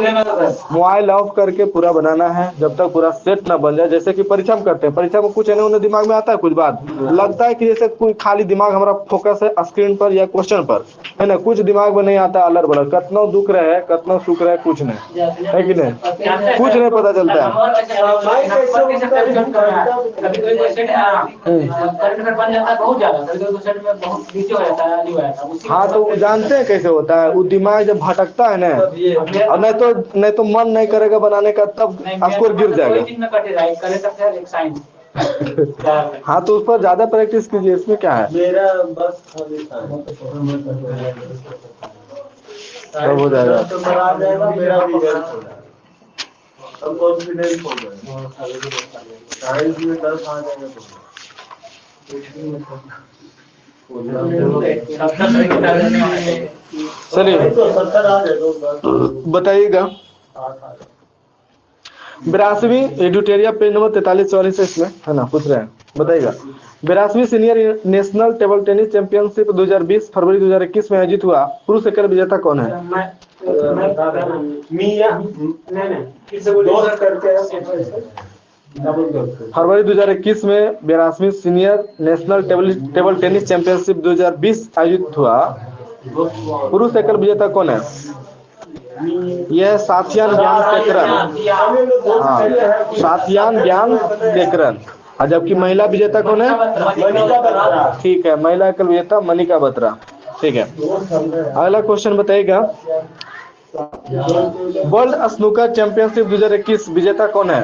मोबाइल ऑफ करके पूरा बनाना है जब तक पूरा सेट ना बन जाए। जैसे कि परीक्षा में करते हैं, परीक्षा में कुछ है ना उन्हें दिमाग में आता है, कुछ बात लगता है कि जैसे कोई खाली दिमाग हमारा फोकस है स्क्रीन पर या क्वेश्चन पर, है ना, कुछ दिमाग में नहीं आता, अलर बलर, कतना दुख रहे कतना सुख रहे कुछ नहीं है कि नहीं, कुछ नहीं पता चलता है। हाँ तो जानते हैं कैसे होता है, वो दिमाग जब भटकता है ना, और नहीं तो मन नहीं करेगा बनाने का, तब स्कोर गिर जाएगा। हाँ तो उस पर ज्यादा प्रैक्टिस कीजिए, इसमें क्या है, मेरा बस सब हो जाएगा। आ जाएगा, मेरा भी हेल्प हो जाएगा, सब कॉन्फिडेंस हो जाएगा। साइंस में 10 आ जाएगा चलिए तो 70 आ जाएगा। बताइएगा 82वीं एडिटोरिया पेज नंबर 43-44 इसमें है ना, पूछ रहे हैं, बताइएगा 82वीं senior national table tennis championship 2020 फरवरी 2021 में आयोजित हुआ, पुरुष एकल विजेता कौन है। फरवरी 2021 में 82वीं senior national table tennis championship 2020 आयोजित हुआ, पुरुष एकल विजेता कौन है। यह साथियान ज्ञान सेकरन, हाँ साथियान ज्ञान सेकरन। और जबकि महिला विजेता कौन है, ठीक है, महिला एकल विजेता मनिका बत्रा। ठीक है, अगला क्वेश्चन बताइएगा वर्ल्ड स्नूकर चैंपियनशिप 2021 विजेता कौन है?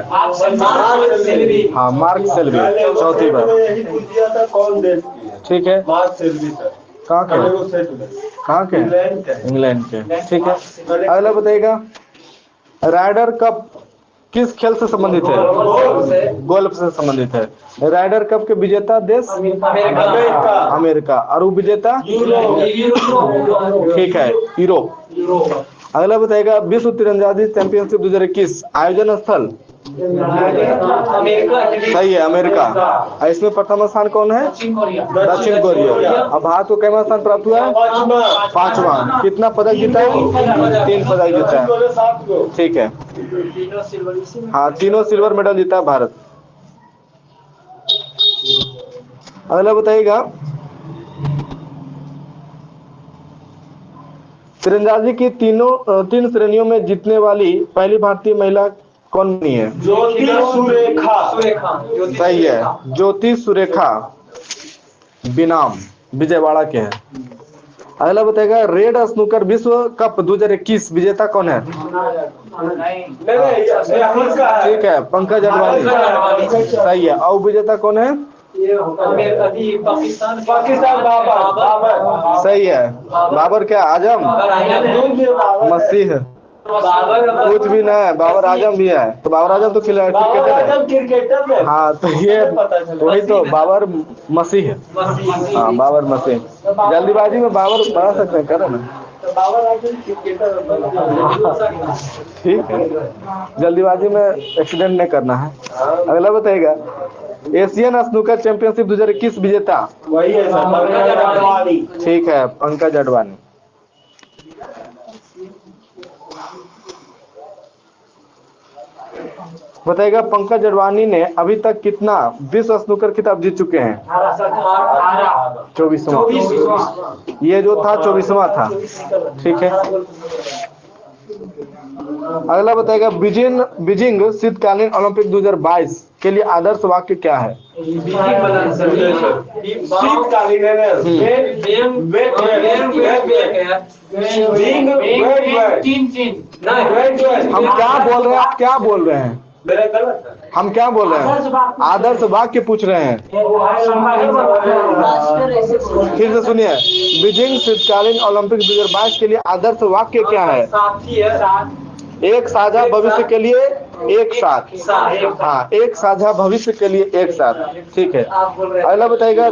हाँ, मार्क सेल्बी, चौथी बार। यही पूछ दिया था कौन देश की है। ठीक है, मार्क सेल्बी सर। कहाँ के? कहाँ के? इंग्लैंड के। ठीक है, अगला बताइएगा, राइडर कप किस खेल से संबंधित है? गोल्फ से संबंधित है। राइडर कप के विजेता देश? अमेरिका। और विजेता? ठीक है, यूरोप। अगला बताएगा, विश्व तीरंदाजी चैंपियनशिप 2021 आयोजन स्थल? सही है, अमेरिका। और इसमें प्रथम स्थान कौन है? दक्षिण कोरिया। अब भारत को कितना स्थान प्राप्त हुआ है? 5वां। कितना पदक जीता है? 3 पदक जीता है। ठीक है, हाँ, तीनों सिल्वर मेडल जीता है भारत। अगला बताइएगा, तीरंदाजी की 3 श्रेणियों में जीतने वाली पहली भारतीय महिला कौन बनी है? ज्योति सुरेखा। सही है, ज्योति सुरेखा बिनाम विजयवाड़ा के हैं। अगला बताएगा, रेड स्नूकर विश्व कप 2021 विजेता कौन है? ठीक है, पंकज अडवाणी। सही है, और विजेता कौन है? पाकिस्तान बाबर। सही है, बाबर क्या? आजम? मसीह? कुछ भी ना है, बाबर आजम भी है। तो बाबर आजम तो क्रिकेटर है। हाँ, तो ये वही तो, बाबर मसीह है। हाँ, बाबर मसीह। जल्दीबाजी में बाबर बना सकते हैं, करो ना। बाबर आजम क्रिकेटर। ठीक है, जल्दीबाजी में एक्सीडेंट नहीं करना है। अगला बताइएगा, एशियन स्नूकर चैंपियनशिप 2021 विजेता? वही है सर, पंकज अडवाणी। ठीक है, पंकज अडवाणी। बताइएगा, पंकज अडवाणी ने अभी तक कितना विश्व स्नूकर खिताब जीत चुके हैं? 24वां। ये जो था 24वां था। ठीक है, अगला बताएगा, बीजिंग शीतकालीन ओलंपिक 2022 के लिए आदर्श वाक्य क्या है? हम क्या बोल रहे हैं? आप क्या बोल रहे हैं? हम क्या बोल रहे हैं? आदर्श वाक्य पूछ रहे हैं। फिर से सुनिए, बीजिंग शीतकालीन ओलंपिक 2022 के लिए आदर्श वाक्य क्या है? एक साझा भविष्य के लिए एक साथ। हाँ, एक साझा भविष्य के लिए एक साथ। ठीक है, अगला बताइएगा,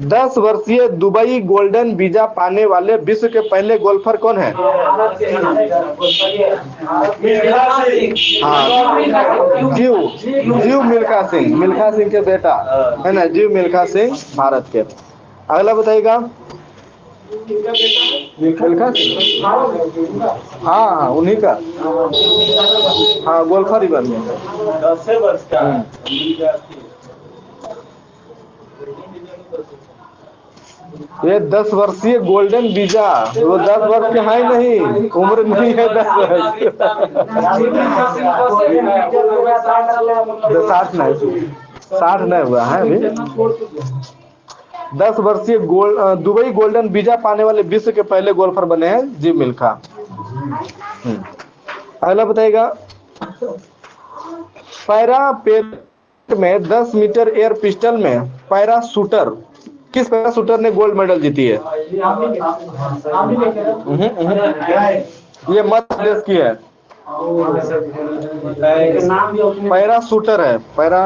10 वर्षीय दुबई गोल्डन वीजा पाने वाले विश्व के पहले गोल्फर कौन है? हाँ, जीव मिल्खा सिंह के बेटा है ना, जीव मिल्खा सिंह भारत के। अगला बताइएगा, मिल्खा सिंह, हाँ, उन्हीं का। हाँ, गोल्फर ही बन गया। 10 वर्ष का। ये 10 वर्षीय गोल्डन वीजा, वो 10 वर्ष के है नहीं, उम्र नहीं है 10 वर्ष। 60 नहीं हुआ है अभी। 10 वर्षीय दुबई गोल्डन वीजा पाने वाले विश्व के पहले गोल्फर बने हैं जीव मिल्खा। अगला बताइएगा, पैरा पेट में 10 मीटर एयर पिस्टल में किस पैराशूटर ने गोल्ड मेडल जीती है? ये मध्य प्रदेश की है। पैराशूटर है, पैरा।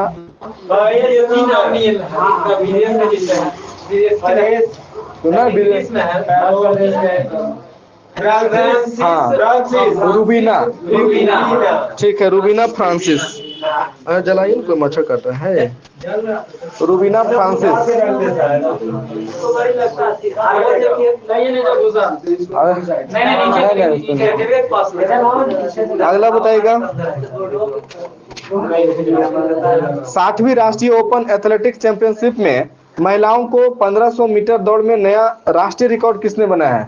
हाँ, रूबीना। ठीक है, रूबीना फ्रांसिस। जलाइए, कोई मच्छर काट रहा है। रूबीना फ्रांसिस। अगला बताइएगा, 60वीं राष्ट्रीय ओपन एथलेटिक्स चैंपियनशिप में महिलाओं को 1500 मीटर दौड़ में नया राष्ट्रीय रिकॉर्ड किसने बनाया है?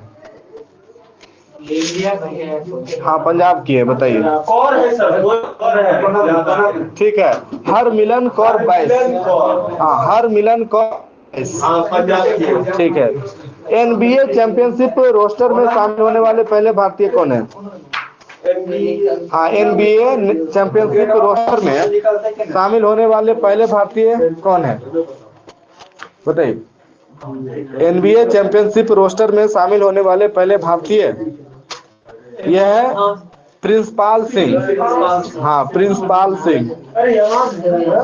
हाँ, पंजाब की है, बताइए। कौर है सर, कौर है। ठीक है, हरमिलन कौर 22। हाँ, हरमिलन कौर हाँ पंजाब की। ठीक है। NBA चैंपियनशिप रोस्टर में शामिल होने वाले पहले भारतीय कौन है? हाँ, NBA चैंपियनशिप रोस्टर में शामिल होने वाले पहले भारतीय कौन है? बताइए। NBA चैंपियनशिप रोस्टर में शामिल होने वाले पहले भारतीय, यह है प्रिंसपाल सिंह। हाँ, प्रिंसपाल सिंह।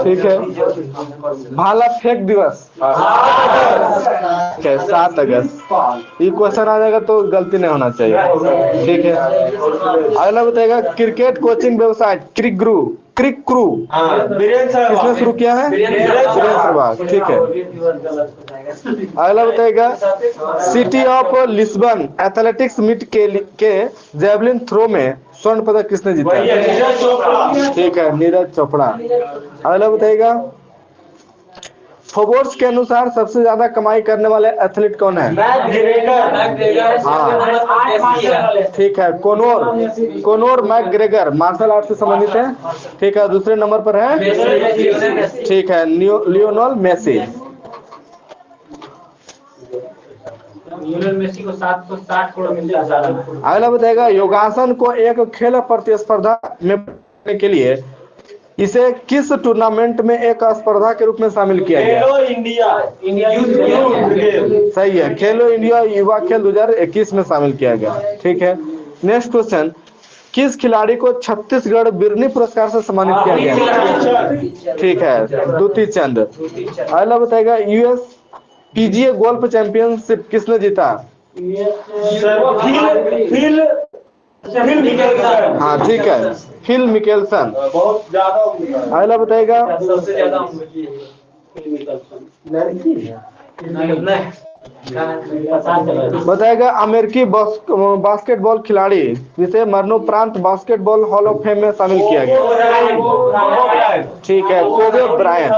ठीक है। भाला फेंक दिवस 7 अगस्त। ये क्वेश्चन आ जाएगा तो गलती नहीं होना चाहिए। ठीक है। अगला बताएगा क्रिकेट कोचिंग वेबसाइट क्रिक क्रू किसने शुरू किया है? वीरेंद्र सहवाग। ठीक है। अगला बताएगा city of Lisbon athletics meet के जेवलिन थ्रो में स्वर्ण पदक किसने जीता? ठीक है, नीरज चोपड़ा। अगला बताइएगा फोर्ब्स के अनुसार सबसे ज्यादा कमाई करने वाले एथलीट कौन है? हाँ, ठीक है, कोनोर मैकग्रेगर मार्शल आर्ट से संबंधित है। ठीक है। दूसरे नंबर पर है, ठीक है, लियोनेल मेसी। मेसी को 760 करोड़ मिलते हैं। अगला बताएगा योगासन को एक खेल प्रतिस्पर्धा में करने के लिए इसे किस टूर्नामेंट में एक स्पर्धा के रूप में शामिल किया गया? खेलो इंडिया सही है, खेलो इंडिया युवा खेल 2021 में शामिल किया गया। ठीक है। नेक्स्ट क्वेश्चन, किस खिलाड़ी को छत्तीसगढ़ बिरनी पुरस्कार से सम्मानित किया गया? ठीक है, दुती चंद। अगला बताएगा यूएस पीजीए गोल्फ चैंपियनशिप किसने जीता? हाँ, ठीक है, फिल मिकेल्सन। बहुत ज्यादा। अगला बताएगा अमेरिकी बास्केटबॉल खिलाड़ी जिसे मरणोपरांत बास्केटबॉल हॉल ऑफ फेम में शामिल किया गया। ठीक है, कोबे ब्रायंट।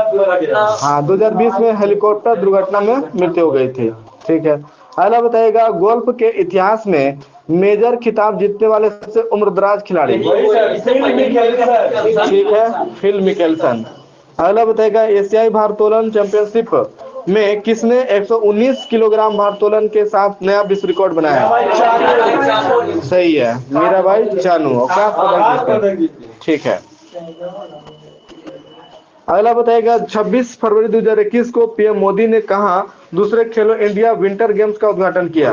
हाँ, 2020 में हेलीकॉप्टर दुर्घटना में मृत्यु हो गई थी। ठीक है। अगला बताइएगा गोल्फ के इतिहास में मेजर खिताब जीतने वाले सबसे उम्रदराज खिलाड़ी? ठीक है, फिल मिकेल्सन। अगला बताएगा एशियाई भारोत्तोलन चैंपियनशिप में किसने 119 किलोग्राम भारोत्तोलन के साथ नया विश्व रिकॉर्ड बनाया? सही है, मीराबाई चानू। ठीक है। अगला बताएगा 26 फरवरी 2021 को पीएम मोदी ने कहा दूसरे खेलो इंडिया विंटर गेम्स का उद्घाटन किया?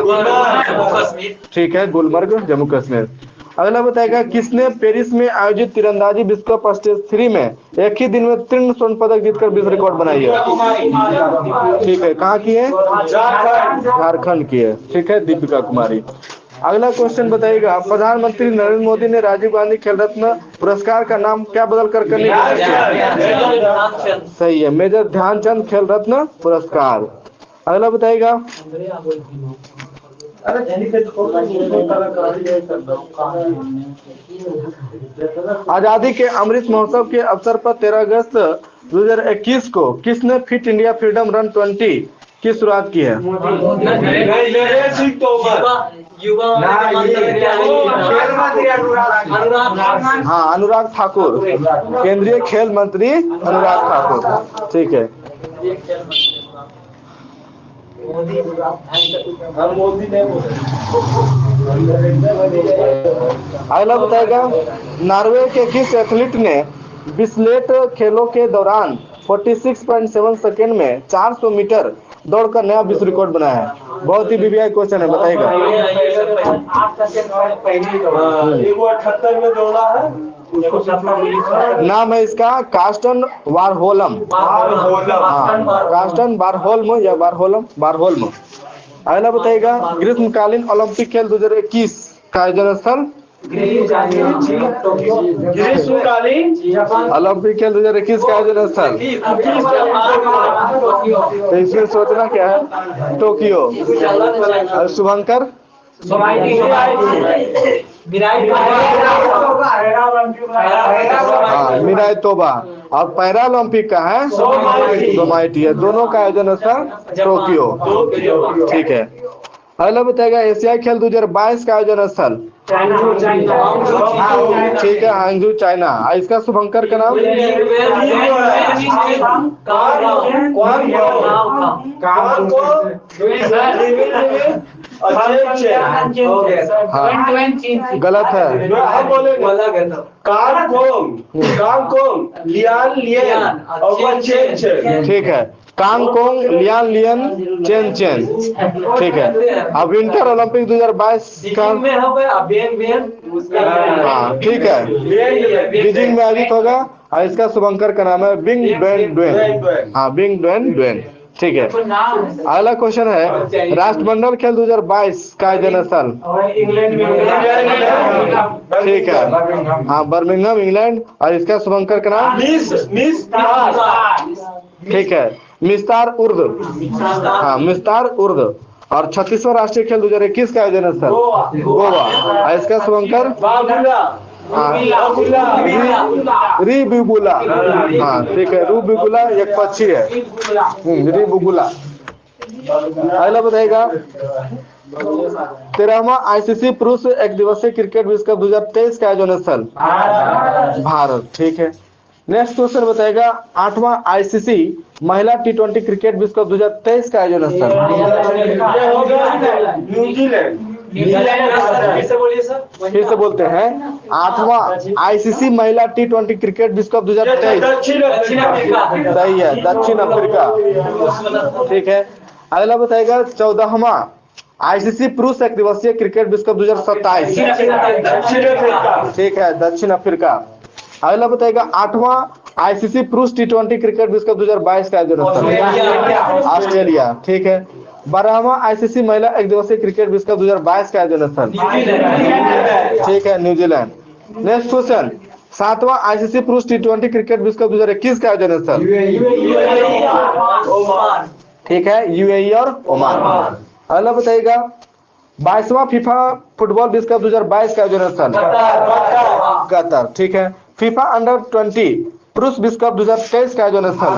ठीक है, गुलमर्ग, जम्मू कश्मीर। अगला बताएगा किसने पेरिस में आयोजित तीरंदाजी विश्व कप स्टेज 3 में एक ही दिन में 3 स्वर्ण पदक जीतकर विश्व रिकॉर्ड बनाई है? ठीक है, कहाँ की है? झारखंड की है। ठीक है, दीपिका कुमारी। अगला क्वेश्चन बताइएगा प्रधानमंत्री नरेंद्र मोदी ने राजीव गांधी खेल रत्न पुरस्कार का नाम क्या बदल कर करने का? सही है, मेजर ध्यानचंद खेल रत्न पुरस्कार। अगला बताइएगा आजादी के अमृत महोत्सव के अवसर पर 13 अगस्त 2021 को किसने फिट इंडिया फ्रीडम रन 20 की शुरुआत की है? हाँ, अनुराग ठाकुर, केंद्रीय खेल मंत्री अनुराग ठाकुर। ठीक है। अगला बताएगा नॉर्वे के किस एथलीट ने बिस्लेट खेलों के दौरान 46.7 सेकेंड में 400 मीटर दौड़कर नया विश्व रिकॉर्ड बनाया है? बहुत ही बीबीआई क्वेश्चन है, बताइएगा। 78 में दौड़ा है। नाम है इसका कार्स्टन वारहोलम। कार्स्टन वारहोल्म या वारहोल्म। अगला बताइएगा ग्रीष्मकालीन ओलंपिक खेल 2021 का आयोजन स्थल? ओलंपिक खेल 2021 का आयोजन स्थल तो इसमें सोचना क्या है? टोक्यो। शुभंकर? हाँ, मिराई तोबा। और पैरा ओलंपिक का है सोमाइटी है। दोनों का आयोजन स्थल टोक्यो। ठीक है। अगला बताएगा एशियाई खेल 2022 का आयोजन स्थल। ठीक है, हांगजू चाइना। इसका शुभंकर का नाम? हाँ, गलत है। ठीक है, कांगकोंग लियान लियन चेन चेन। ठीक है। अब विंटर ओलंपिक 2022 का? हाँ ठीक है, बीजिंग में आयोजित होगा और इसका शुभंकर का नाम है बिंग डुएन डुएन। हाँ, बिंग डुएन डुएन। ठीक है। अगला क्वेश्चन है राष्ट्रमंडल खेल 2022 का आयोजन स्थल। ठीक है, हाँ, बर्मिंघम इंग्लैंड। और इसका शुभंकर का नाम? ठीक है, मिस्तार उर्द। हाँ, मिस्तार उर्द। और 36वां राष्ट्रीय खेल 2021 का आयोजन स्थल गोवा। और इसका शुभंकर? रिबुबुला। हाँ ठीक है, रूबिबुला एक पक्षी है। रिबुबुला। अगला बताएगा 13वां आईसीसी पुरुष एक दिवसीय क्रिकेट विश्व कप 2023 का आयोजन स्थल भारत। ठीक है। नेक्स्ट क्वेश्चन बताएगा 8वां आईसीसी महिला T20 क्रिकेट विश्व कप 2023 का आयोजन स्थल न्यूजीलैंड। फिर से बोलते हैं 8वां आईसीसी महिला T20 क्रिकेट विश्व कप 2023। सही है, दक्षिण अफ्रीका। ठीक है। अगला बताएगा 14वां आईसीसी पुरुष एक दिवसीय क्रिकेट विश्व कप 2027। ठीक है, दक्षिण अफ्रीका। अगला बताएगा 8वां आईसीसी पुरुष T20 क्रिकेट विश्व कप 2022 का आयोजन स्थल ऑस्ट्रेलिया। ठीक है। 12वां आईसीसी महिला एक दिवसीय क्रिकेट विश्व कप 2022 का आयोजन स्थल ठीक है, न्यूजीलैंड। नेक्स्ट क्वेश्चन 7वां आईसीसी पुरुष T20 क्रिकेट विश्व कप 2021 का आयोजन स्थल ठीक है, यूएई और ओमान। अगला बताइएगा 22वां फीफा फुटबॉल विश्व कप 2022 का आयोजन स्थल कतर। ठीक है। फीफा अंडर 20 पुरुष विश्व कप 2023 का आयोजन स्थल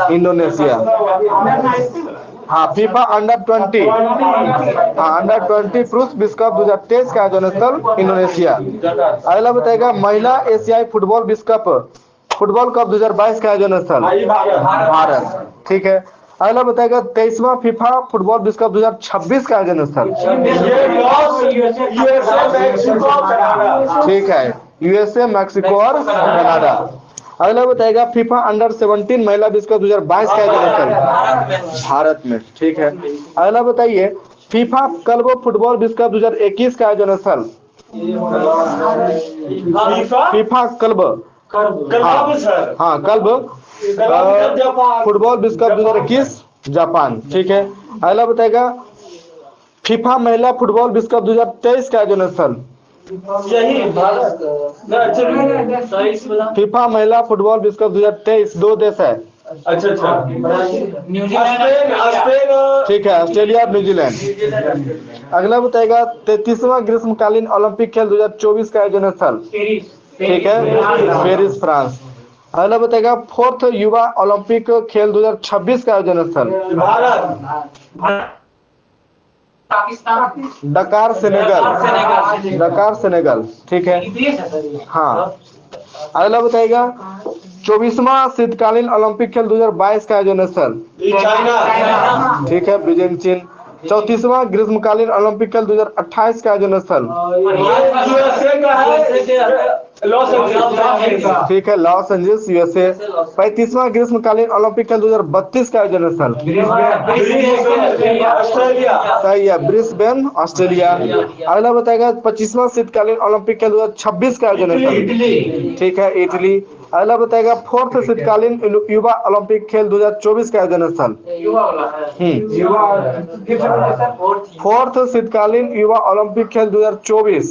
इंडोनेशिया। हाँ, फीफा अंडर 20 अंडर 20 पुरुष विश्व कप 2023 का आयोजन स्थल इंडोनेशिया। अगला बताएगा महिला एशियाई फुटबॉल विश्व कप फुटबॉल कप 2022 का आयोजन स्थल भारत। ठीक है। अगला बताएगा 23वां फीफा फुटबॉल विश्व कप 2026 का आयोजन स्थल ठीक है, यूएसए, मैक्सिको और कनाडा। अगला बताएगा फीफा अंडर 17 महिला विश्व कप 2022 का आयोजन स्थल भारत में। ठीक है। अगला बताइए फीफा क्लब फुटबॉल विश्व कप 2021 का आयोजन स्थल फीफा क्लब हाँ क्लब फुटबॉल विश्व कप 2021 जापान। ठीक है। अगला बताएगा फीफा महिला फुटबॉल विश्व कप 2023 का आयोजन स्थल फीफा महिला फुटबॉल विश्व कप 2023 दो देश है। अच्छा ठीक है, ऑस्ट्रेलिया और न्यूजीलैंड। अगला बताएगा 33वां ग्रीष्मकालीन ओलंपिक खेल 2024 का आयोजन स्थल ठीक है, पेरिस, फ्रांस। अगला बताएगा 4th युवा ओलंपिक खेल 2026 का आयोजन स्थल डकार सेनेगल। ठीक है। हाँ। अगला बताएगा 24वां शीतकालीन ओलंपिक खेल 2022 का आयोजन स्थल ठीक है, बीजिंग, चीन। 34वां ग्रीष्मकालीन ओलंपिक खेल 2028 का आयोजन स्थल ठीक है, लॉस एंजल्स, यूएसए। 35वां ग्रीष्मकालीन ओलंपिक खेल 2032 का आयोजन स्थल सही है, ब्रिस्बेन, ऑस्ट्रेलिया। अगला बताएगा 25वां शीतकालीन ओलंपिक खेल 2026 का आयोजन स्थल ठीक है, इटली। अगला बताएगा 4th शीतकालीन युवा ओलंपिक खेल 2024 का आयोजन स्थल 4th शीतकालीन युवा ओलंपिक खेल 2024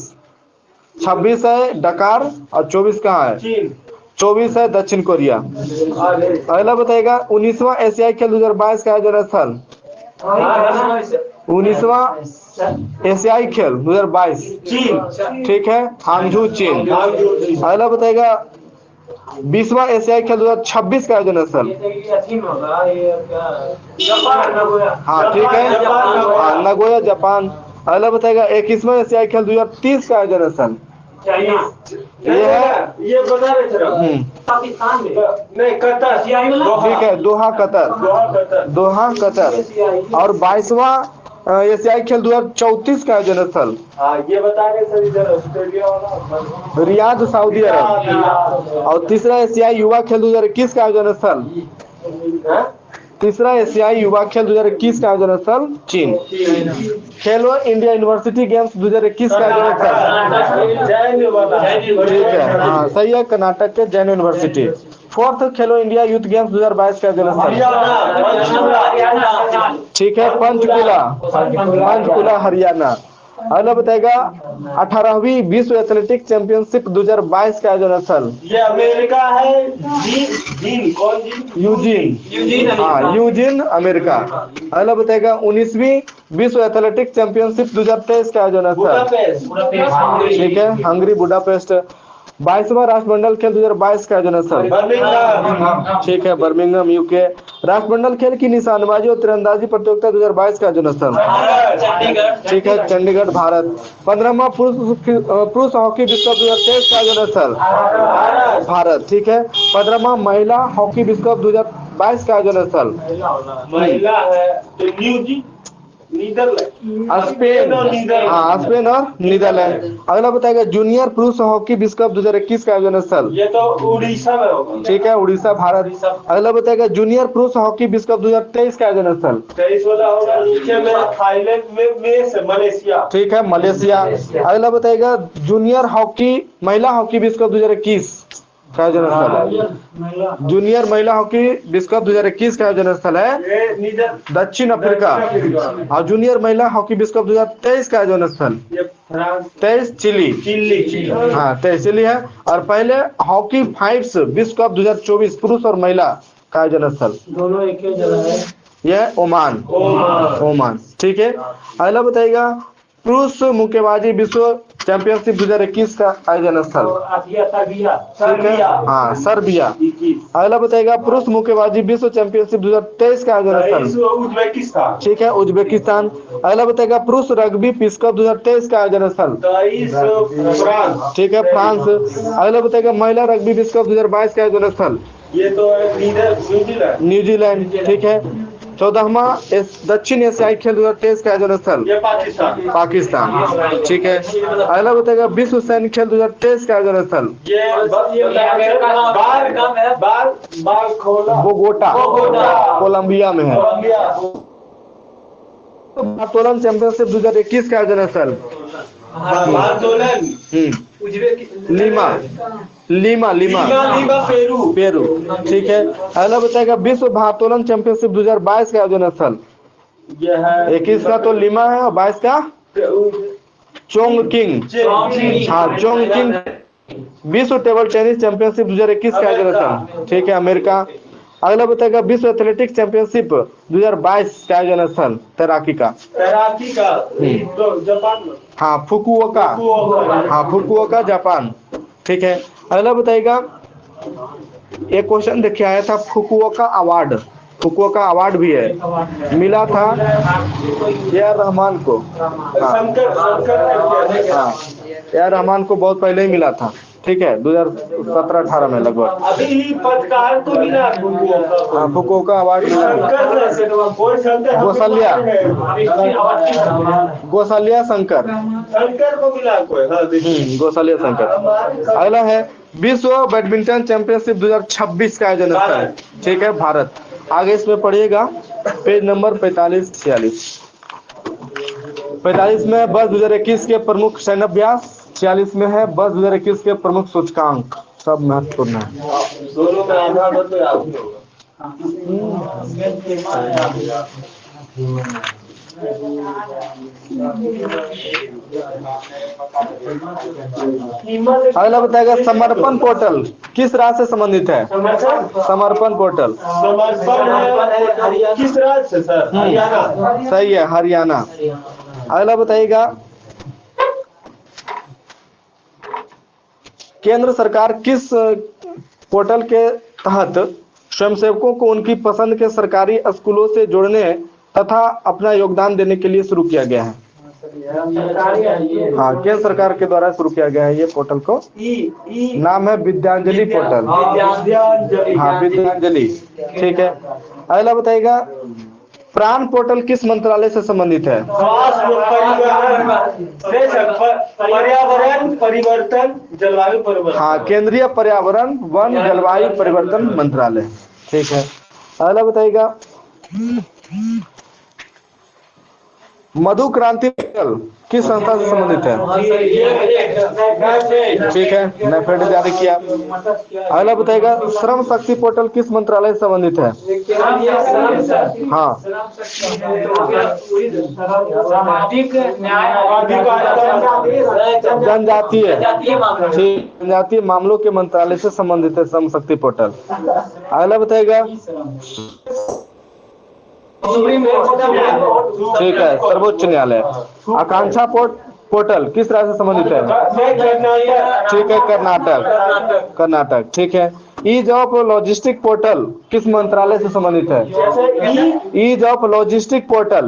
26 है डकार और 24 कहाँ है 24 है दक्षिण कोरिया। अगला बताएगा 19वां एशियाई खेल 2022 का आयोजन स्थल 19वां एशियाई खेल 2022 ठीक है, हांगझू, चीन। अगला बताएगा 20वां एशियाई खेल 2026 का आयोजन स्थल। हाँ ठीक है, हाँ नगोया जापान। अगला बताएगा 21वां एशियाई खेल 2030 का आयोजन स्थल। ये है, ये बता रहे थे पाकिस्तान में नहीं, कतर। ठीक है, दोहा कतर, दोहा कतर। और 22वां एशियाई खेल 2034 का आयोजन स्थल। हाँ ये बता रहे सर, इधर ऑस्ट्रेलिया वाला रियाद सऊदी अरब। और तीसरा एशियाई युवा खेल 2021 का आयोजन स्थल। तीसरा एशियाई युवा खेल 2021 का आयोजन स्थल चीन। खेलो इंडिया यूनिवर्सिटी गेम्स 2021 का आयोजन स्थल। ठीक है, हाँ सही है, कर्नाटक के जैन यूनिवर्सिटी। फोर्थ खेलो इंडिया यूथ गेम्स 2022 का आयोजन स्थल। ठीक है, पंचकुला, पंचकुला हरियाणा। अगला बताएगा 18वीं विश्व एथलेटिक्स चैंपियनशिप 2022 का आयोजन स्थल। ये अमेरिका है। जीन कौन जीन? यूजीन, हाँ यूजीन अमेरिका। अगला बताएगा 19वीं विश्व एथलेटिक्स चैंपियनशिप 2023 का आयोजन स्थल। ठीक है, हंगरी बुडापेस्ट। 22वां राष्ट्रमंडल खेल 2022 का आयोजन स्थल। ठीक है, बर्मिंघम यूके। राष्ट्रमंडल खेल की निशानबाजी और तीरंदाजी प्रतियोगिता 2022 का आयोजन स्थल। ठीक है, चंडीगढ़ भारत। 15वां पुरुष हॉकी विश्व कप 2023 का आयोजन स्थल भारत। ठीक है, 15वां महिला हॉकी विश्व कप 2022 का आयोजन स्थल महिला है स्पेन, हाँ स्पेन और नीदरलैंड। अगला बताएगा जूनियर पुरुष हॉकी विश्व कप 2021 का आयोजन स्थल। ये तो उड़ीसा में होगा। ठीक है, उड़ीसा भारत। अगला बताएगा जूनियर पुरुष हॉकी विश्व कप 2023 का आयोजन स्थल। 23 वाला होगा नीचे में, थाईलैंड में से मलेशिया। ठीक है, मलेशिया। अगला बताएगा जूनियर हॉकी महिला हॉकी विश्व कप 2021 का आयोजन स्थल है। जूनियर महिला हॉकी विश्व कप 2021 का आयोजन स्थल है दक्षिण अफ्रीका। और जूनियर महिला हॉकी विश्व कप 2023 का आयोजन स्थल 23 चिली। हाँ 23 चिली है। और पहले हॉकी फाइव्स विश्व कप 2024 पुरुष और महिला का आयोजन स्थल दोनों एक ही जगह है। यह ओमान। ठीक है, अगला बताइएगा पुरुष मुक्केबाजी विश्व चैंपियनशिप 2021 का आयोजन स्थल। ठीक है, हाँ सर्बिया। अगला बताइएगा पुरुष मुक्केबाजी विश्व चैंपियनशिप 2023 का आयोजन स्थल उज्बेकिस्तान। ठीक है, उज्बेकिस्तान। अगला बताइएगा पुरुष रग्बी विश्व कप 2023 का आयोजन स्थल फ्रांस। ठीक है, फ्रांस। अगला बताइएगा महिला रग्बी विश्व कप 2022 का आयोजन स्थल ये तो न्यूजीलैंड। न्यूजीलैंड। ठीक है, 14वां दक्षिण एशियाई खेल 2023 का आयोजन स्थल ये पाकिस्तान। ठीक है, अगला बताएगा विश्व सैन्य खेल 2023 का आयोजन स्थल बोगोटा कोलंबिया में है। भारोत्तोलन चैंपियनशिप 2021 का आयोजन स्थल लीमा पेरू। ठीक है, अगला बताएगा विश्व भारोत्तोलन चैंपियनशिप 2022 का आयोजन स्थल 21 का तो लीमा है और 22 का चोंगकिंग। हाँ चोंगकिंग विश्व टेबल टेनिस चैंपियनशिप 2021 का आयोजन स्थल ठीक है, अमेरिका। अगला बताएगा विश्व एथलेटिक्स चैंपियनशिप 2022 का आयोजन स्थल तैराकी का जापान में। हाँ फुकुओका जापान। ठीक है, अगला बताइएगा एक क्वेश्चन देखिए आया था फुकुओका अवार्ड भी है, मिला था ए.आर. रहमान को। हाँ ए.आर. रहमान को बहुत पहले ही मिला था। ठीक है, 2017-18 में लगभग अभी पत्रकार को मिला फुकुओका अवार्ड मिला। गोसालिया शंकर को मिला गोसालिया शंकर। अगला है विश्व बैडमिंटन चैंपियनशिप 2026 का आयोजन स्थल ठीक है, भारत। आगे इसमें पढ़िएगा पेज नंबर 45 में वर्ष 2021 के प्रमुख सैन्य अभ्यास, 46 में है वर्ष 2021 के प्रमुख सूचकांक। सब महत्वपूर्ण है। दोनों में आधार तो याद अगला बताएगा समर्पण पोर्टल किस राज्य से संबंधित है? समर्पण पोर्टल किस राज्य से सर? हरियाणा। सही है, हरियाणा। अगला बताइएगा केंद्र सरकार पोर्टल के तहत स्वयंसेवकों को उनकी पसंद के सरकारी स्कूलों से जोड़ने तथा अपना योगदान देने के लिए शुरू किया गया है। हाँ, केंद्र सरकार के द्वारा शुरू किया गया है ये पोर्टल को। नाम है विद्यांजलि पोर्टल। हाँ, विद्यांजलि। ठीक है, अगला बताइएगा, प्राण पोर्टल किस मंत्रालय से संबंधित है? पर्यावरण परिवर्तन जलवायु परिवर्तन। हाँ, केंद्रीय पर्यावरण वन जलवायु परिवर्तन मंत्रालय। ठीक है, अगला बताइएगा, मधु क्रांति पोर्टल किस संस्था से संबंधित है? ठीक है, नेफेड जारी किया। अगला बताइएगा, श्रम शक्ति पोर्टल किस मंत्रालय से संबंधित है? हाँ, सामाजिक न्याय जनजातीय, ठीक, जनजातीय मामलों के मंत्रालय से संबंधित है श्रम शक्ति पोर्टल। अगला बताइएगा, ठीक है, सर्वोच्च न्यायालय। आकांक्षा पोर्टल किस राज्य से संबंधित है? ठीक है, कर्नाटक। ठीक है, ईज ऑफ लॉजिस्टिक पोर्टल किस मंत्रालय से संबंधित है? Ease of logistic portal.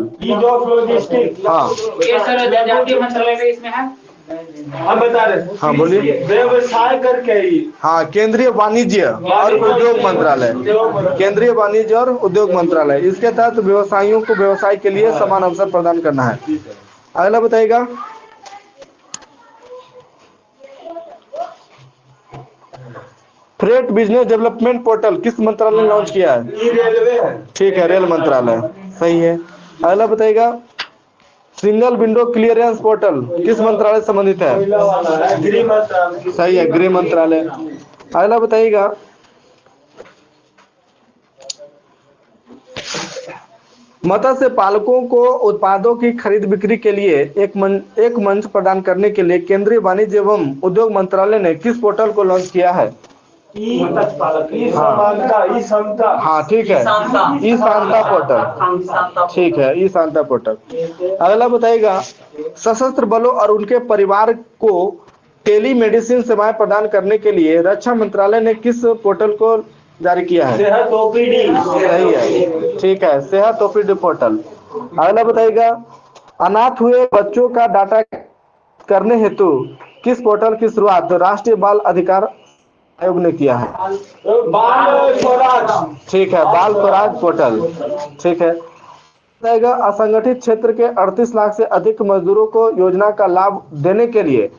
हाँ, जनजातीय मंत्रालय में इसमें है। हम बता रहे हैं। हाँ, बोलिए। व्यवसाय करके ही। हाँ, केंद्रीय वाणिज्य और उद्योग मंत्रालय। केंद्रीय वाणिज्य और उद्योग मंत्रालय, इसके तहत व्यवसायियों को व्यवसाय के लिए समान अवसर प्रदान करना है। अगला बताइएगा, फ्रेट बिजनेस डेवलपमेंट पोर्टल किस मंत्रालय ने लॉन्च किया है? रेलवे है। ठीक है, रेल मंत्रालय। सही है। अगला बताइएगा, सिंगल विंडो क्लियरेंस पोर्टल किस मंत्रालय से संबंधित है? गृह मंत्रालय। सही है, गृह मंत्रालय। अगला बताइएगा, मत्स्य पालकों को उत्पादों की खरीद बिक्री के लिए एक मंच प्रदान करने के लिए केंद्रीय वाणिज्य एवं उद्योग मंत्रालय ने किस पोर्टल को लॉन्च किया है? हाँ, ठीक है, ई शांता पोर्टल। ठीक है, ई शांता पोर्टल। अगला बताइएगा, सशस्त्र बलों और उनके परिवार को टेलीमेडिसिन सेवाएं प्रदान करने के लिए रक्षा मंत्रालय ने किस पोर्टल को जारी किया है? सेहत ओपीडी। सही है, ठीक है, सेहत ओपीडी पोर्टल। अगला बताइएगा, अनाथ हुए बच्चों का डाटा करने हेतु किस पोर्टल की शुरुआत राष्ट्रीय बाल अधिकार आयोग ने किया है? बाल स्वराज। ठीक है, बाल स्वराज पोर्टल। ठीक है, बताइएगा, असंगठित क्षेत्र के 38 लाख से अधिक मजदूरों को योजना का लाभ देने के लिए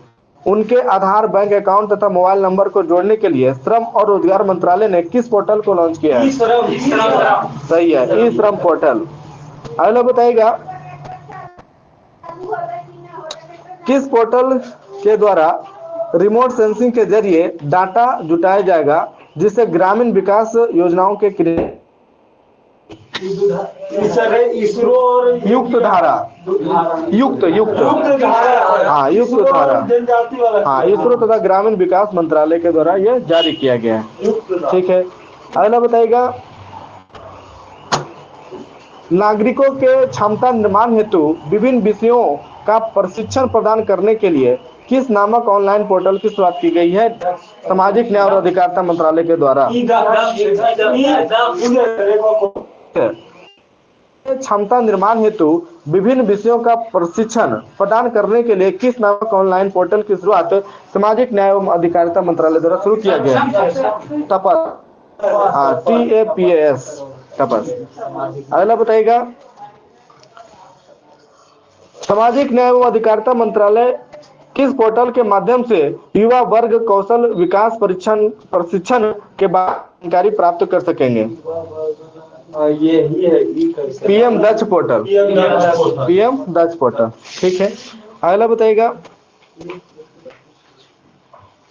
उनके आधार, बैंक अकाउंट तथा मोबाइल नंबर को जोड़ने के लिए श्रम और रोजगार मंत्रालय ने किस पोर्टल को लॉन्च किया है? सही है, ई श्रम पोर्टल। अगला बताइएगा, किस पोर्टल के द्वारा रिमोट सेंसिंग के जरिए डाटा जुटाया जाएगा जिससे ग्रामीण विकास योजनाओं के इसरो और युक्त धारा हाँ, युक्त धारा। हाँ, इसरो तथा ग्रामीण विकास मंत्रालय के द्वारा यह जारी किया गया है। ठीक है, अगला बताइएगा, नागरिकों के क्षमता निर्माण हेतु विभिन्न विषयों का प्रशिक्षण प्रदान करने के लिए किस नामक ऑनलाइन पोर्टल की शुरुआत की गई है? सामाजिक न्याय और अधिकारिता मंत्रालय के द्वारा। क्षमता निर्माण हेतु विभिन्न विषयों का प्रशिक्षण प्रदान करने के लिए किस नामक ऑनलाइन पोर्टल की शुरुआत सामाजिक न्याय एवं अधिकारिता मंत्रालय द्वारा शुरू किया गया? तपस। हाँ, TAPAS, तपस। अगला बताइएगा, सामाजिक न्याय एवं अधिकारिता मंत्रालय किस पोर्टल के माध्यम से युवा वर्ग कौशल विकास प्रशिक्षण के बाद जानकारी प्राप्त कर सकेंगे? ये ही है PM दक्ष पोर्टल। PM दक्ष पोर्टल। ठीक है, अगला बताइएगा,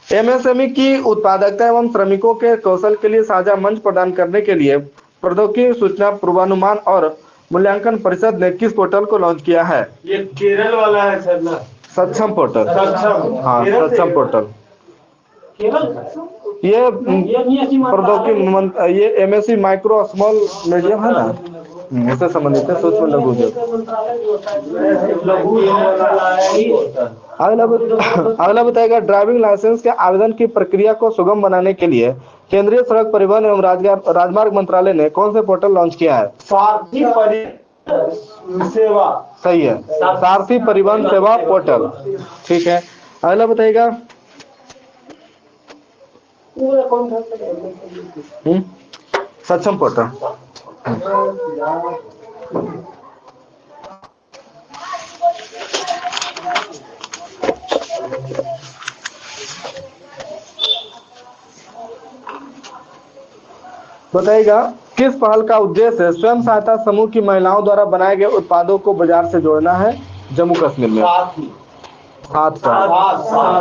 MSME की उत्पादकता एवं श्रमिकों के कौशल के लिए साझा मंच प्रदान करने के लिए प्रौद्योगिकी सूचना पूर्वानुमान और मूल्यांकन परिषद ने किस पोर्टल को लॉन्च किया है? ये केरल वाला है सर ना? सक्षम पोर्टल। हाँ, सक्षम पोर्टल। ये प्रौद्योगिकी ये MSE माइक्रो स्मॉल मीडियम है ना, उससे संबंधित है सूक्ष्म लघु उद्योग। लघु वाला ही होता है। अगला बताएगा ड्राइविंग लाइसेंस के आवेदन की प्रक्रिया को सुगम बनाने के लिए केंद्रीय सड़क परिवहन एवं राजमार्ग मंत्रालय ने कौन से पोर्टल लॉन्च किया है? सारथी परिवहन सेवा। सही है, सारथी परिवहन सेवा पोर्टल। ठीक है, अगला बताइएगा सक्षम पोर्टल। बताइएगा किस पहल का उद्देश्य स्वयं सहायता समूह की महिलाओं द्वारा बनाए गए उत्पादों को बाजार से जोड़ना है जम्मू कश्मीर में? 7 पहल।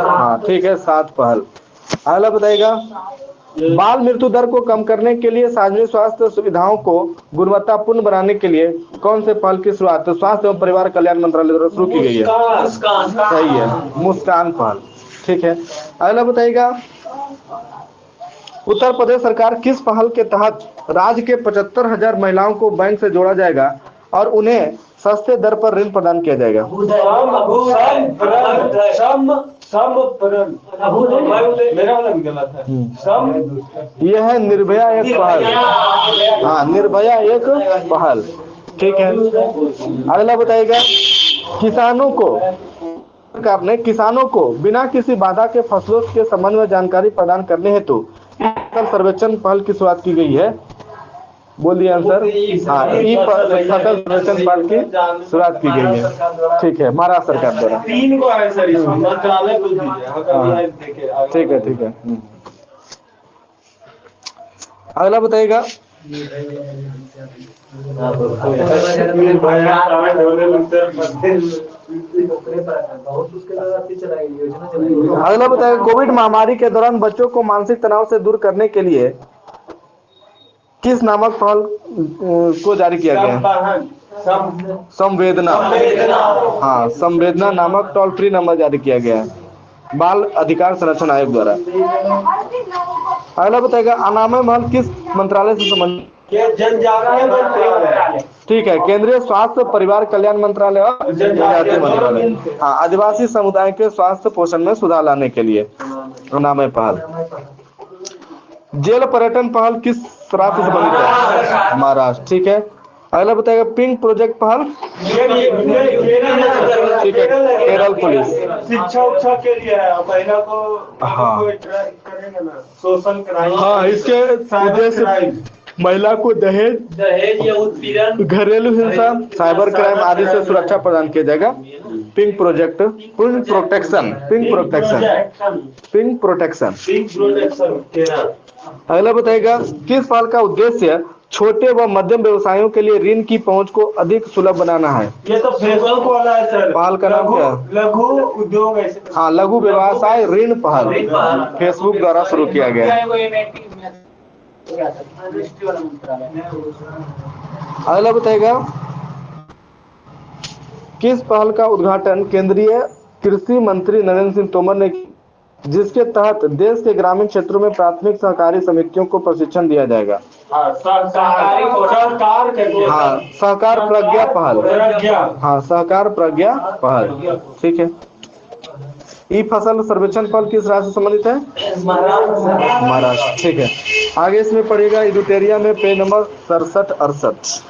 हाँ ठीक है, 7 पहल। अगला बताइएगा बाल मृत्यु दर को कम करने के लिए सार्वजनिक स्वास्थ्य सुविधाओं को गुणवत्तापूर्ण बनाने के लिए कौन से पहल की शुरुआत स्वास्थ्य एवं परिवार कल्याण मंत्रालय द्वारा शुरू की गई है? सही है, मुस्कान पहल। ठीक है, अगला बताइएगा उत्तर प्रदेश सरकार किस पहल के तहत राज्य के 75,000 महिलाओं को बैंक से जोड़ा जाएगा और उन्हें सस्ते दर पर ऋण प्रदान किया जाएगा? यह है निर्भया एक पहल। हाँ, निर्भया एक पहल। ठीक है, अगला बताइएगा सरकार ने किसानों को बिना किसी बाधा के फसलों के संबंध में जानकारी प्रदान करने हेतु फसल सर्वेक्षण पहल की शुरुआत की गई है। बोलिए आंसर। हाँ, फसल सर्वेक्षण पहल की शुरुआत की गई है। ठीक है, महाराष्ट्र सरकार द्वारा। 3 को है सर, इसमें मंत्रालय को दीजिए। ठीक है, ठीक है। अगला बताइएगा अगला बताइएगा कोविड महामारी के दौरान बच्चों को मानसिक तनाव से दूर करने के लिए किस नामक पहल को जारी किया गया? संवेदना। हाँ, संवेदना नामक टोल फ्री नंबर जारी किया गया है बाल अधिकार संरक्षण आयोग द्वारा। अगला बताएगा अनामय महल किस मंत्रालय से संबंधित? जनजातीय मंत्रालय। ठीक है, केंद्रीय स्वास्थ्य परिवार कल्याण मंत्रालय और जनजातीय मंत्रालय। हाँ, आदिवासी समुदाय के स्वास्थ्य पोषण में सुधार लाने के लिए अनामय पहल। जेल पर्यटन पहल किस राज्य से संबंधित है? महाराष्ट्र। ठीक है, अगला बताएगा पिंक प्रोजेक्ट पहल। ठीक है, केरल पुलिस। शिक्षा उच्छा के लिए महिला को शोषण कराई। हाँ, इसके उद्देश्य महिला को दहेज या उत्पीड़न, घरेलू हिंसा, साइबर क्राइम आदि से सुरक्षा प्रदान किया जाएगा। Pink project, pink protection, pink protection, pink protection, pink protection. अगला बताएगा किस पहल का उद्देश्य छोटे व मध्यम व्यवसायों के लिए ऋण की पहुंच को अधिक सुलभ बनाना है? ये तो फेसबुक वाला है सर। पहल का नाम क्या है? लघु उद्योग। हाँ, लघु व्यवसाय ऋण पहल फेसबुक द्वारा शुरू किया गया है। अगला बताएगा किस पहल का उद्घाटन केंद्रीय कृषि मंत्री नरेंद्र सिंह तोमर ने, जिसके तहत देश के ग्रामीण क्षेत्रों में प्राथमिक सहकारी समितियों को प्रशिक्षण दिया जाएगा? सहकार प्रज्ञा पहल। हाँ, सहकार प्रज्ञा पहल। ठीक है, ई फसल सर्वेक्षण पहल किस राज्य से संबंधित है? महाराष्ट्र। ठीक है, आगे इसमें पढ़ेगा एडुटेरिया में पेज नंबर 67-68।